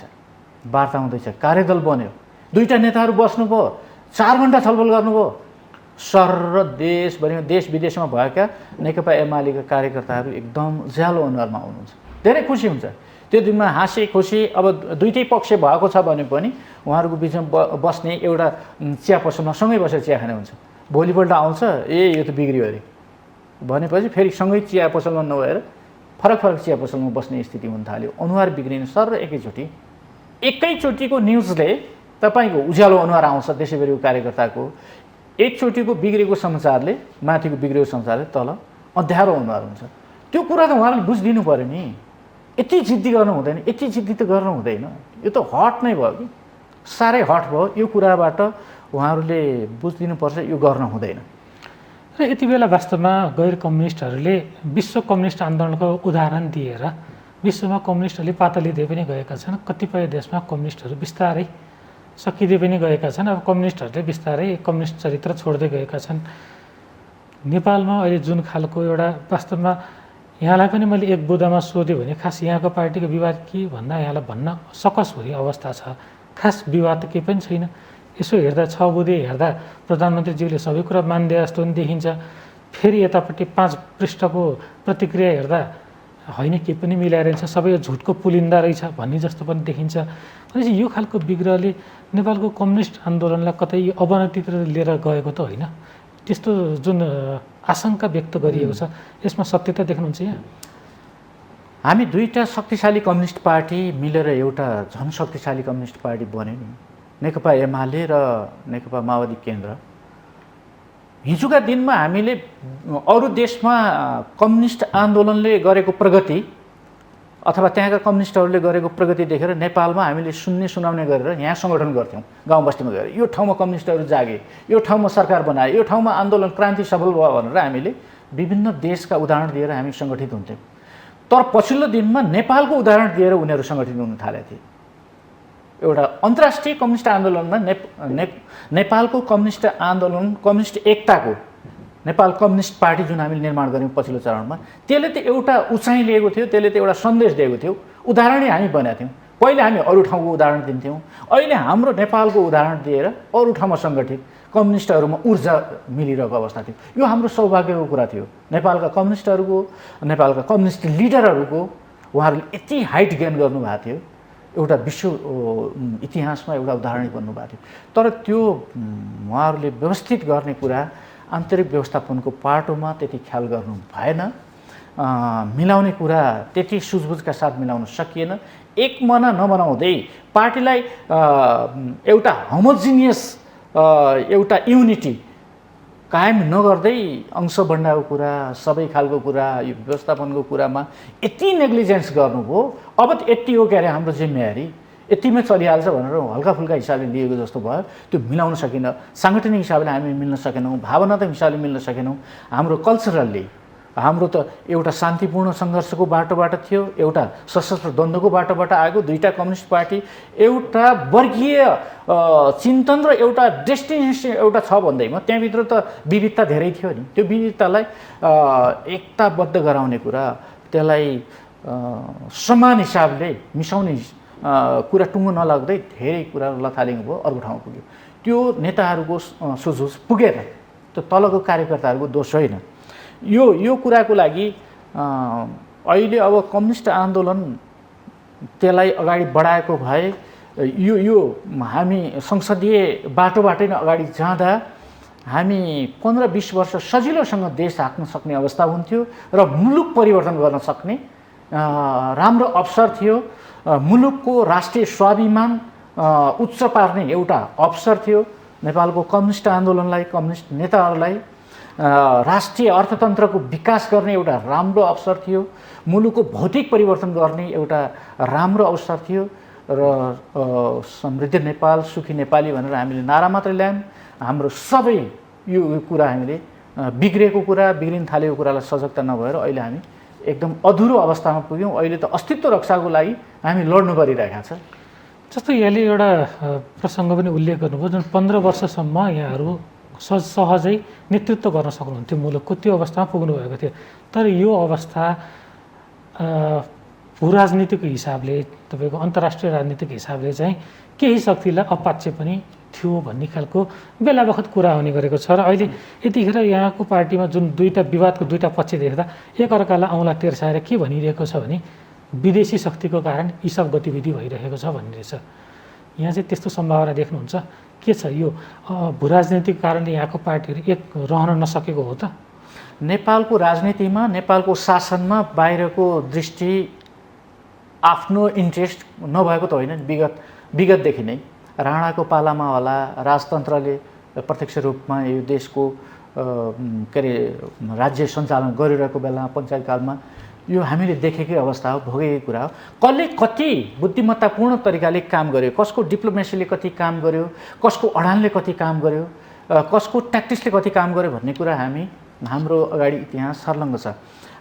वार्ता हुँदैछ, कार्यदल बन्यो, दुईटा नेताहरू बस्नुभयो, 4 घन्टा छलफल गर्नुभयो। सर देशभरिमा देश विदेशमा भएका नेकपा एमालेका कार्यकर्ताहरू एकदम उज्यालो अनुहारमा आउनुहुन्छ, धेरै खुसी हुन्छ। त्यो दिनमा हाँसी खुसी। अब दुईटै पक्ष भएको छ भने पनि उहाँहरूको बिचमा बस्ने एउटा चिया पसलमा सँगै बसेर चिया खाने हुन्छ। भोलिपल्ट आउँछ यो त बिग्रियो अरे भनेपछि फेरि सँगै चिया पसलमा नभएर फरक चिया पसलमा बस्ने स्थिति हुन थाल्यो। अनुहार बिग्रिने सर एकैचोटिको न्युजले तपाईँको उज्यालो अनुहार आउँछ देशैभरिको कार्यकर्ताको। एकचोटिको बिग्रेको समाचारले, माथिको बिग्रेको समाचारले तल अँध्यारो अनुहार हुन्छ। त्यो कुरा त उहाँहरूले बुझिदिनु पऱ्यो नि। यति जिद्दी गर्नु हुँदैन, यति जिद्दी त गर्नु हुँदैन। यो त हट नै भयो कि साह्रै हट भयो। यो कुराबाट उहाँहरूले बुझिदिनुपर्छ, यो गर्न हुँदैन। र यति बेला वास्तवमा गैर कम्युनिस्टहरूले विश्व कम्युनिस्ट आन्दोलनको उदाहरण दिएर विश्वमा कम्युनिस्टहरूले पातलिँदै पनि गएका छन्। कतिपय देशमा कम्युनिस्टहरू बिस्तारै सकिँदै पनि गएका छन्। अब कम्युनिस्टहरूले बिस्तारै कम्युनिस्ट चरित्र छोड्दै गएका छन्। नेपालमा अहिले जुन खालको एउटा वास्तवमा यहाँलाई पनि मैले एक बुदामा सोध्यो भने खास यहाँको पार्टीको विवाद के भन्दा यहाँलाई भन्न सकस हुने अवस्था छ। खास विवाद त केही पनि छैन। यसो हेर्दा 6 बुँदे हेर्दा प्रधानमन्त्रीज्यूले सबै कुरा मान्दै जस्तो पनि देखिन्छ। फेरि यतापट्टि 5 पृष्ठको प्रतिक्रिया हेर्दा होइन के पनि मिलाइरहन्छ, सबै झुटको पुलिन्दा रहेछ भन्ने जस्तो पनि देखिन्छ। भनेपछि यो खालको विग्रहले नेपालको कम्युनिस्ट आन्दोलनलाई कतै अवनतितिर लिएर गएको त होइन? त्यस्तो जुन आशंका व्यक्त गरिएको छ यसमा सत्यता देख्नुहुन्छ यहाँ? हामी दुईटा शक्तिशाली कम्युनिस्ट पार्टी मिलेर एउटा झन शक्तिशाली कम्युनिस्ट पार्टी बन्यो नि, नेकपा एमाले र नेकपा माओवादी केन्द्र। हिजोका दिनमा हामीले अरू देशमा कम्युनिस्ट आन्दोलनले गरेको प्रगति अथवा त्यहाँका कम्युनिस्टहरूले गरेको प्रगति देखेर नेपालमा हामीले सुनाउने गरेर यहाँ सङ्गठन गर्थ्यौँ। गाउँ बस्तीमा गएर यो ठाउँमा कम्युनिस्टहरू जागे, यो ठाउँमा सरकार बनाए, यो ठाउँमा आन्दोलन क्रान्ति सफल भयो भनेर हामीले विभिन्न देशका उदाहरण दिएर हामी सङ्गठित हुन्थ्यौँ। तर पछिल्लो दिनमा नेपालको उदाहरण दिएर उनीहरू सङ्गठित हुन थालेका थिए। एउटा अन्तर्राष्ट्रिय कम्युनिस्ट आन्दोलनमा नेपालको कम्युनिस्ट आन्दोलन, कम्युनिस्ट एकताको नेपाल कम्युनिस्ट पार्टी जुन हामीले निर्माण गऱ्यौँ पछिल्लो चरणमा, त्यसले त एउटा उचाइ लिएको थियो, त्यसले त एउटा सन्देश दिएको थियो। उदाहरणै हामी बनाएको थियौँ। पहिले हामी अरू ठाउँको उदाहरण दिन्थ्यौँ, अहिले हाम्रो नेपालको उदाहरण दिएर अरू ठाउँमा सङ्गठित कम्युनिस्टहरूमा ऊर्जा मिलिरहेको अवस्था थियो। यो हाम्रो सौभाग्यको कुरा थियो। नेपालका कम्युनिस्टहरूको, नेपालका कम्युनिस्ट लिडरहरूको उहाँहरूले यति हाइट गेन गर्नुभएको थियो, एउटा विश्व इतिहासमा एउटा उदाहरण बन्नुभएको थियो। तर त्यो उहाँहरूले व्यवस्थित गर्ने कुरा आन्तरिक व्यवस्थापनको पाटोमा त्यति ख्याल गर्नु भएन। मिलाउने कुरा त्यति सुझबुझका साथ मिलाउन सकिएन। एक मना नबनाउँदै पार्टीलाई एउटा होमोजिनियस एउटा युनिटी कायम नगर्दै अंश बन्डाको कुरा, सबै खालको कुरा, यो व्यवस्थापनको कुरामा यति नेग्लिजेन्स गर्नुभयो। अब त यति हो के अरे हाम्रो जिम्मेवारी, यतिमै चलिहाल्छ भनेर हल्का फुल्का हिसाबले लिएको जस्तो भयो। त्यो मिलाउन सकिन, साङ्गठनिक हिसाबले हामी मिल्न सकेनौँ, भावनात्मक हिसाबले मिल्न सकेनौँ। हाम्रो कल्चरल्ली हाम्रो त एउटा शान्तिपूर्ण सङ्घर्षको बाटोबाट थियो, एउटा सशस्त्र द्वन्द्वको बाटोबाट आएको दुईटा कम्युनिस्ट पार्टी, एउटा वर्गीय चिन्तन र एउटा डेस्टिनेसन एउटा छ भन्दैमा त्यहाँभित्र त विविधता धेरै थियो नि। त्यो विविधतालाई एकताबद्ध गराउने कुरा, त्यसलाई समान हिसाबले मिसाउने कुरा टुङ्गो नलाग्दै धेरै कुरा लथालिङ्ग भयो, अर्को ठाउँमा पुग्यो। त्यो नेताहरूको सुझुझ पुगेन, त्यो तलको कार्यकर्ताहरूको दोष होइन। यो कुराको लागि अहिले अब कम्युनिस्ट आन्दोलन त्यसलाई अगाडि बढाएको भए यो हामी संसदीय बाटोबाटै नै अगाडि जाँदा हामी 15-20 वर्ष सजिलोसँग देश हाँक्न सक्ने अवस्था हुन्थ्यो र मुलुक परिवर्तन गर्न सक्ने राम्रो अवसर थियो। मुलुकको राष्ट्रिय स्वाभिमान उच्च पार्ने एउटा अवसर थियो। नेपालको कम्युनिस्ट आन्दोलनलाई, कम्युनिस्ट नेताहरूलाई राष्ट्रिय अर्थतन्त्रको विकास गर्ने एउटा राम्रो अवसर थियो। मुलुकको भौतिक परिवर्तन गर्ने एउटा राम्रो अवसर थियो र समृद्ध नेपाल, सुखी नेपाली भनेर हामीले नारा मात्र ल्यायौँ। हाम्रो सबै यो कुरा हामीले बिग्रेको कुरा, बिग्रिन थालेको कुरालाई सजगता नभएर अहिले हामी एकदम अधुरो अवस्थामा पुग्यौँ। अहिले त अस्तित्व रक्षाको लागि हामी लड्नु परिरहेका छ। जस्तो यहाँले एउटा प्रसङ्ग पनि उल्लेख गर्नुभयो, जुन 15 वर्षसम्म यहाँहरू सहजै नेतृत्व गर्न सक्नुहुन्थ्यो मुलुकको, त्यो अवस्थामा पुग्नुभएको थियो। तर यो अवस्था भूराजनीतिको हिसाबले, तपाईँको अन्तर्राष्ट्रिय राजनीतिक हिसाबले चाहिँ केही शक्तिलाई अपाच्य पनि थियो भन्ने खालको बेला बखत कुरा हुने गरेको छ। र अहिले यतिखेर यहाँको पार्टीमा जुन विवादको दुईवटा पक्ष देख्दा एकअर्कालाई औँला तेर्साएर के भनिरहेको छ भने विदेशी शक्तिको कारण यी सब गतिविधि भइरहेको छ भन्ने रहेछ। यहाँ चाहिँ त्यस्तो सम्भावना देख्नुहुन्छ? के छ यो भूराजनीतिक कारणले यहाँको पार्टीहरू एक रहन नसकेको हो त? नेपालको राजनीतिमा, नेपालको शासनमा बाहिरको दृष्टि, आफ्नो इन्ट्रेस्ट नभएको त होइन। विगतदेखि नै राणाको पालामा होला राजतन्त्रले प्रत्यक्ष रूपमा यो देशको के अरे राज्य सञ्चालन गरिरहेको बेलामा पञ्चायतकालमा यो हामीले देखेकै अवस्था हो, भोगेकै कुरा हो। कसले कति बुद्धिमत्तापूर्ण तरिकाले काम गर्यो, कसको डिप्लोमेसीले कति काम गर्यो, कसको अडानले कति काम गर्यो, कसको ट्याक्टिक्सले कति काम गर्यो भन्ने कुरा हाम्रो अगाडि इतिहास सर्लङ्ग छ।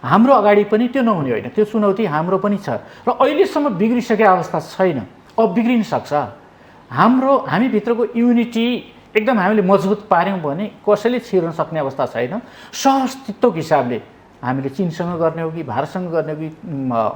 हाम्रो अगाडि पनि त्यो नहुने होइन, त्यो चुनौती हाम्रो पनि छ र अहिलेसम्म बिग्रिसकेको अवस्था छैन, अब बिग्रिन सक्छ। हामीभित्रको युनिटी एकदम हामीले मजबुत पार्यौँ भने कसैले छिर्न सक्ने अवस्था छैन। सहअस्तित्वको हिसाबले हामीले चीनसँग गर्ने हो कि भारतसँग गर्ने हो कि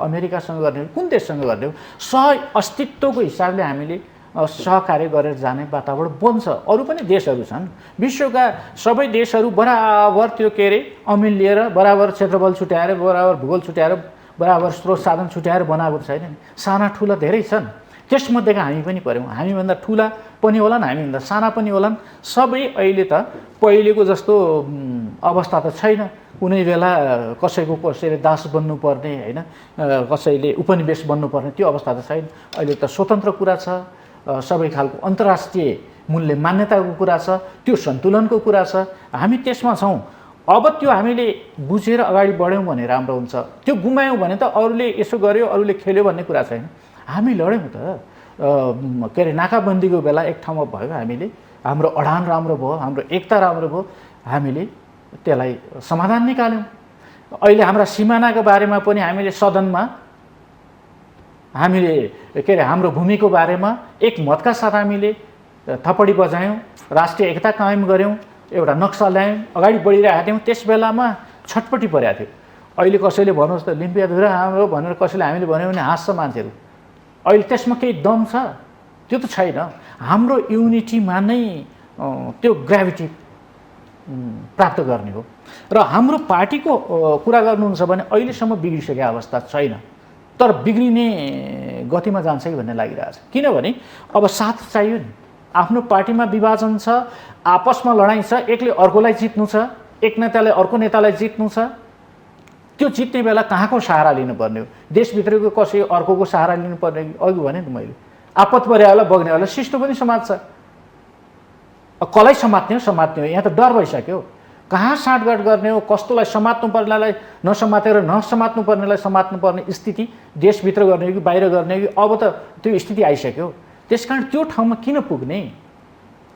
अमेरिकासँग गर्ने हो, कुन देशसँग गर्ने हो, सहअस्तित्वको हिसाबले हामीले सहकार्य गरेर जाने वातावरण बन्छ। अरू पनि देशहरू छन्, विश्वका सबै देशहरू बराबर त्यो के अरे अमिल लिएर, बराबर क्षेत्रफल छुट्याएर, बराबर भूगोल छुट्याएर, बराबर स्रोत साधन छुट्याएर बनाएको छैन। साना ठुला धेरै छन्, त्यसमध्येका हामी पनि पऱ्यौँ। हामीभन्दा ठुला पनि होलान्, हामीभन्दा साना पनि होलान्। सबै अहिले त पहिलेको जस्तो अवस्था त छैन। कुनै बेला कसैले दास बन्नुपर्ने होइन, कसैले उपनिवेश बन्नुपर्ने त्यो अवस्था त छैन। अहिले त स्वतन्त्र कुरा छ, सबै खालको अन्तर्राष्ट्रिय मूल्य मान्यताको कुरा छ, त्यो सन्तुलनको कुरा छ। हामी त्यसमा छौँ। अब त्यो हामीले बुझेर अगाडि बढ्यौँ भने राम्रो हुन्छ। त्यो गुमायौँ भने त अरूले यसो गर्यो, अरूले खेल्यो भन्ने कुरा छैन। हामी लड्यौँ त के अरे नाकाबन्दीको बेला एक ठाउँमा भयो, हामीले हाम्रो अडान राम्रो भयो, हाम्रो एकता राम्रो भयो, हामीले त्यसलाई समाधान निकाल्यौँ। अहिले हाम्रा सिमानाको बारेमा पनि हामीले सदनमा हामीले के अरे हाम्रो भूमिको बारेमा एकमतका साथ हामीले थपडी बजायौँ, राष्ट्रिय एकता कायम गऱ्यौँ, एउटा नक्सा ल्यायौँ, अगाडि बढिरहेका थियौँ। त्यस बेलामा छटपट्टि परेको थियो। अहिले कसैले भन्नुहोस् त लिम्पियाधुरा हाम्रो भनेर कसैले हामीले भन्यो भने हाँस्छ मान्छेहरू। अहिले त्यसमा केही दम छ? त्यो त छैन। हाम्रो युनिटीमा नै त्यो ग्राभिटी प्राप्त गर्ने हो। र हाम्रो पार्टीको कुरा गर्नुहुन्छ भने अहिलेसम्म बिग्रिसकेको अवस्था छैन, तर बिग्रिने गतिमा जान्छ कि भन्ने लागिरहेछ। किनभने अब साथ चाहियो नि। आफ्नो पार्टीमा विभाजन छ, आपसमा लडाइँ छ, एकले अर्कोलाई जित्नु छ, एक नेताले अर्को नेतालाई जित्नु छ। त्यो जित्ने बेला कहाँको सहारा लिनुपर्ने हो? देशभित्रको कसै अर्कोको सहारा लिनुपर्ने? अघि भने नि मैले, आपत परेवाला बग्ने होला, सिस्टो पनि समात्छ। कसलाई समात्ने हो? यहाँ त डर भइसक्यो। कहाँ साँठगाँठ गर्ने हो? कस्तोलाई समात्नु पर्नेलाई नसमातेर नसमात्नु पर्नेलाई समात्नु पर्ने स्थिति देशभित्र गर्ने हो कि बाहिर गर्ने हो कि अब त त्यो स्थिति आइसक्यो। त्यसकारण त्यो ठाउँमा किन पुग्ने?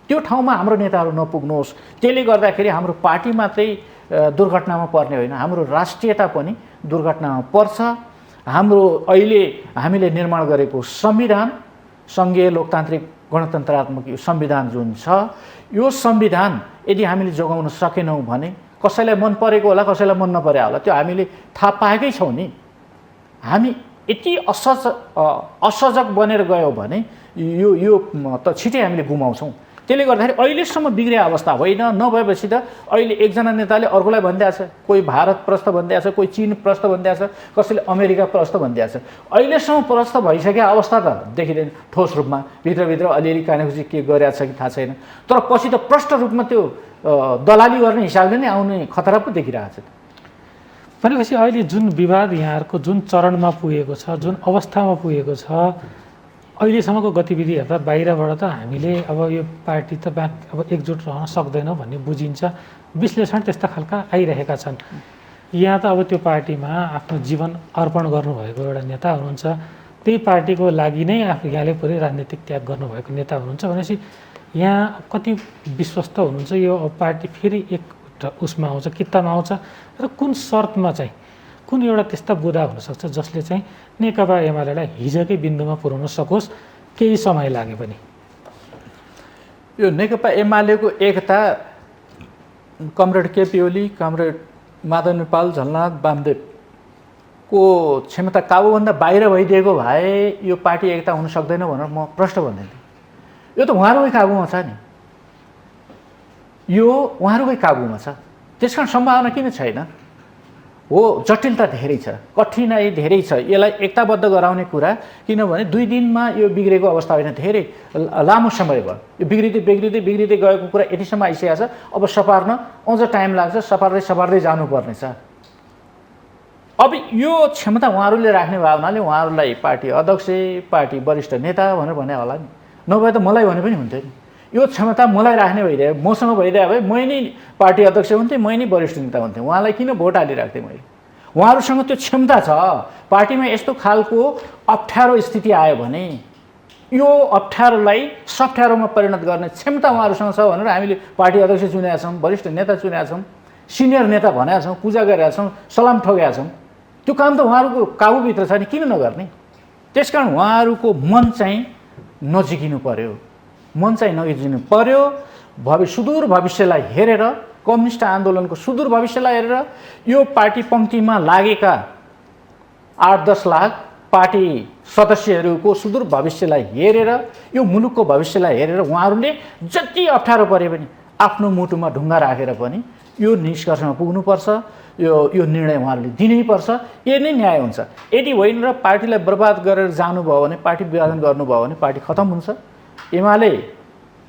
त्यो ठाउँमा हाम्रो नेताहरू नपुग्नुहोस्। त्यसले गर्दाखेरि हाम्रो पार्टी मात्रै दुर्घटनामा पर्ने होइन, हाम्रो राष्ट्रियता पनि दुर्घटनामा पर्छ। हाम्रो अहिले हामीले निर्माण गरेको संविधान, सङ्घीय लोकतान्त्रिक गणतन्त्रात्मक यो संविधान जुन छ, यो संविधान यदि हामीले जोगाउन सकेनौँ भने कसैलाई मन परेको होला, कसैलाई मन नपरे होला, त्यो हामीले थाहा पाएकै छौँ नि। हामी यति असजग बनेर गयौँ भने यो त छिटै हामीले गुमाउँछौँ। त्यसले गर्दाखेरि अहिलेसम्म बिग्रिया अवस्था होइन। नभएपछि त अहिले एकजना नेताले अर्कोलाई भनिदिएको छ, कोही भारत प्रस्थ भनिदिएको छ, कोही चीन प्रस्थ भनिदिएको छ, कसैले अमेरिका प्रस्थ भनिदिएको छ। अहिलेसम्म प्रस्थ भइसकेको अवस्था त देखिँदैन ठोस रूपमा। भित्रभित्र अलिअलि कानेकुची के गरिरहेको छ कि थाहा छैन, तर पछि त प्रष्ट रूपमा त्यो दलाली गर्ने हिसाबले नै आउने खतरा पो देखिरहेको छ। भनेपछि अहिले जुन विवाद यहाँहरूको जुन चरणमा पुगेको छ, जुन अवस्थामा पुगेको छ, अहिलेसम्मको गतिविधि हेर्दा बाहिरबाट त हामीले अब यो पार्टी त अब एकजुट रहन सक्दैन भन्ने बुझिन्छ, विश्लेषण त्यस्ता खालका आइरहेका छन्। यहाँ त अब त्यो पार्टीमा आफ्नो जीवन अर्पण गर्नुभएको एउटा नेता हुनुहुन्छ, त्यही पार्टीको लागि नै यहाँले पुरै राजनीतिक त्याग गर्नुभएको नेता हुनुहुन्छ भनेपछि यहाँ कति विश्वस्त हुनुहुन्छ यो पार्टी फेरि एक उसमा आउँछ, कित्तामा आउँछ र कुन शर्तमा चाहिँ, कुन एउटा त्यस्ता बुँदा हुनसक्छ जसले चाहिँ नेकपा एमालेलाई हिजोकै बिन्दुमा पुर्याउन सकोस्, केही समय लागे पनि? यो नेकपा एमालेको एकता कमरेड केपी ओली, कमरेड माधव नेपाल, झलनाथ वामदेवको क्षमता काबुभन्दा बाहिर भइदिएको भए यो पार्टी एकता हुन सक्दैन भनेर म प्रश्न भन्दै थिएँ। यो त उहाँहरूकै काबुमा छ नि, यो उहाँहरूकै काबुमा छ। त्यसकारण सम्भावना किन छैन? हो, जटिलता धेरै छ, कठिनाइ धेरै छ। यसलाई एकताबद्ध गराउने कुरा, किनभने 2 दिनमा यो बिग्रेको अवस्था होइन, धेरै लामो समय भयो। यो बिग्रिँदै गएको कुरा यतिसम्म आइसकेको छ। अब सपार्न अझ टाइम लाग्छ, सपार्दै जानुपर्ने छ। अब यो क्षमता उहाँहरूले राख्ने भए हुनाले उहाँहरूलाई पार्टी अध्यक्ष, पार्टी वरिष्ठ नेता भनेर भने होला नि, नभए त मलाई भने पनि हुन्थ्यो नि। यो क्षमता मलाई राख्ने भइदियो, मसँग भइदियो भए मै नै पार्टी अध्यक्ष हुन्थेँ, मै नै वरिष्ठ नेता हुन्थेँ। उहाँलाई किन भोट हालिरहेको थिएँ मैले? उहाँहरूसँग त्यो क्षमता छ। पार्टीमा यस्तो खालको अप्ठ्यारो स्थिति आयो भने यो अप्ठ्यारोलाई सफ्ठ्यारोमा परिणत गर्ने क्षमता उहाँहरूसँग छ भनेर हामीले पार्टी अध्यक्ष चुनेका छौँ, वरिष्ठ नेता चुनेका छौँ, सिनियर नेता भनेका छौँ, पूजा गरेका छौँ, सलाम ठोकेका छौँ। त्यो काम त उहाँहरूको काबुभित्र छ नि, किन नगर्ने? त्यसकारण उहाँहरूको मन चाहिँ नजिकिनु पर्यो, सुदूर भविष्यलाई हेरेर, कम्युनिस्ट आन्दोलनको सुदूर भविष्यलाई हेरेर यो पार्टी पङ्क्तिमा लागेका 8-10 लाख पार्टी सदस्यहरूको सुदूर भविष्यलाई हेरेर, यो मुलुकको भविष्यलाई हेरेर उहाँहरूले जति अप्ठ्यारो परे पनि आफ्नो मुटुमा ढुङ्गा राखेर पनि यो निष्कर्षमा पुग्नुपर्छ, यो निर्णय उहाँहरूले दिनैपर्छ। यो नै न्याय हुन्छ। यदि होइन र पार्टीलाई बर्बाद गरेर जानुभयो भने, पार्टी विभाजन गर्नुभयो भने पार्टी खतम हुन्छ। एमाले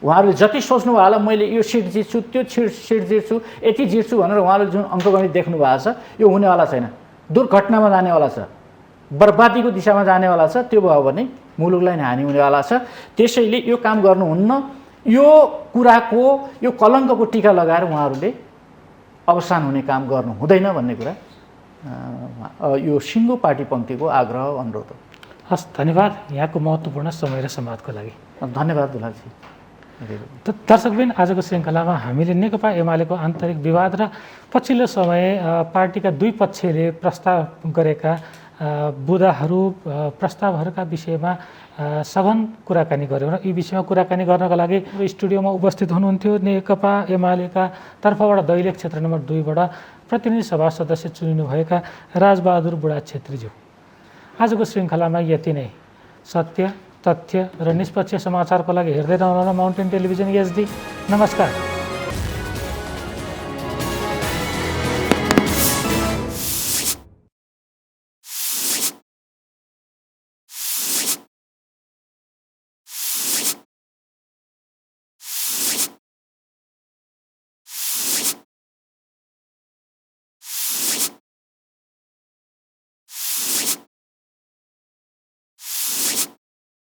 उहाँहरूले जति सोच्नु भयो होला मैले यो सिट जित्छु, त्यो सिट जित्छु, यति जित्छु भनेर उहाँहरूले जुन अङ्कगणित देख्नु भएको छ यो हुनेवाला छैन। दुर्घटनामा जानेवाला छ, बर्बादीको दिशामा जानेवाला छ। त्यो भयो भने मुलुकलाई नै हानि हुनेवाला छ। त्यसैले यो काम गर्नुहुन्न। यो कुराको, यो कलङ्कको टीका लगाएर उहाँहरूले अवसान हुने काम गर्नु हुँदैन भन्ने कुरा यो सिङ्गो पार्टी पङ्क्तिको आग्रह, अनुरोध हो। हस्, धन्यवाद यहाँको महत्त्वपूर्ण समय र संवादको लागि। धन्यवाद दुलालजी। दर्शकबिन, आजको श्रृङ्खलामा हामीले नेकपा एमालेको आन्तरिक विवाद र पछिल्लो समय पार्टीका दुई पक्षले प्रस्ताव गरेका बुँदाहरू, प्रस्तावहरूका विषयमा सघन कुराकानी गऱ्यौँ र यी विषयमा कुराकानी गर्नका लागि स्टुडियोमा उपस्थित हुनुहुन्थ्यो नेकपा एमालेका तर्फबाट दैलेख क्षेत्र नम्बर 2बाट प्रतिनिधि सभा सदस्य चुनिनुभएका राजबहादुर बुढा छेत्रीज्यू। आजको श्रृङ्खलामा यति नै। सत्य, तथ्य र निष्पक्ष समाचारको लागि हेर्दै रहनुहोला माउन्टेन टेलिभिजन HD। नमस्कार।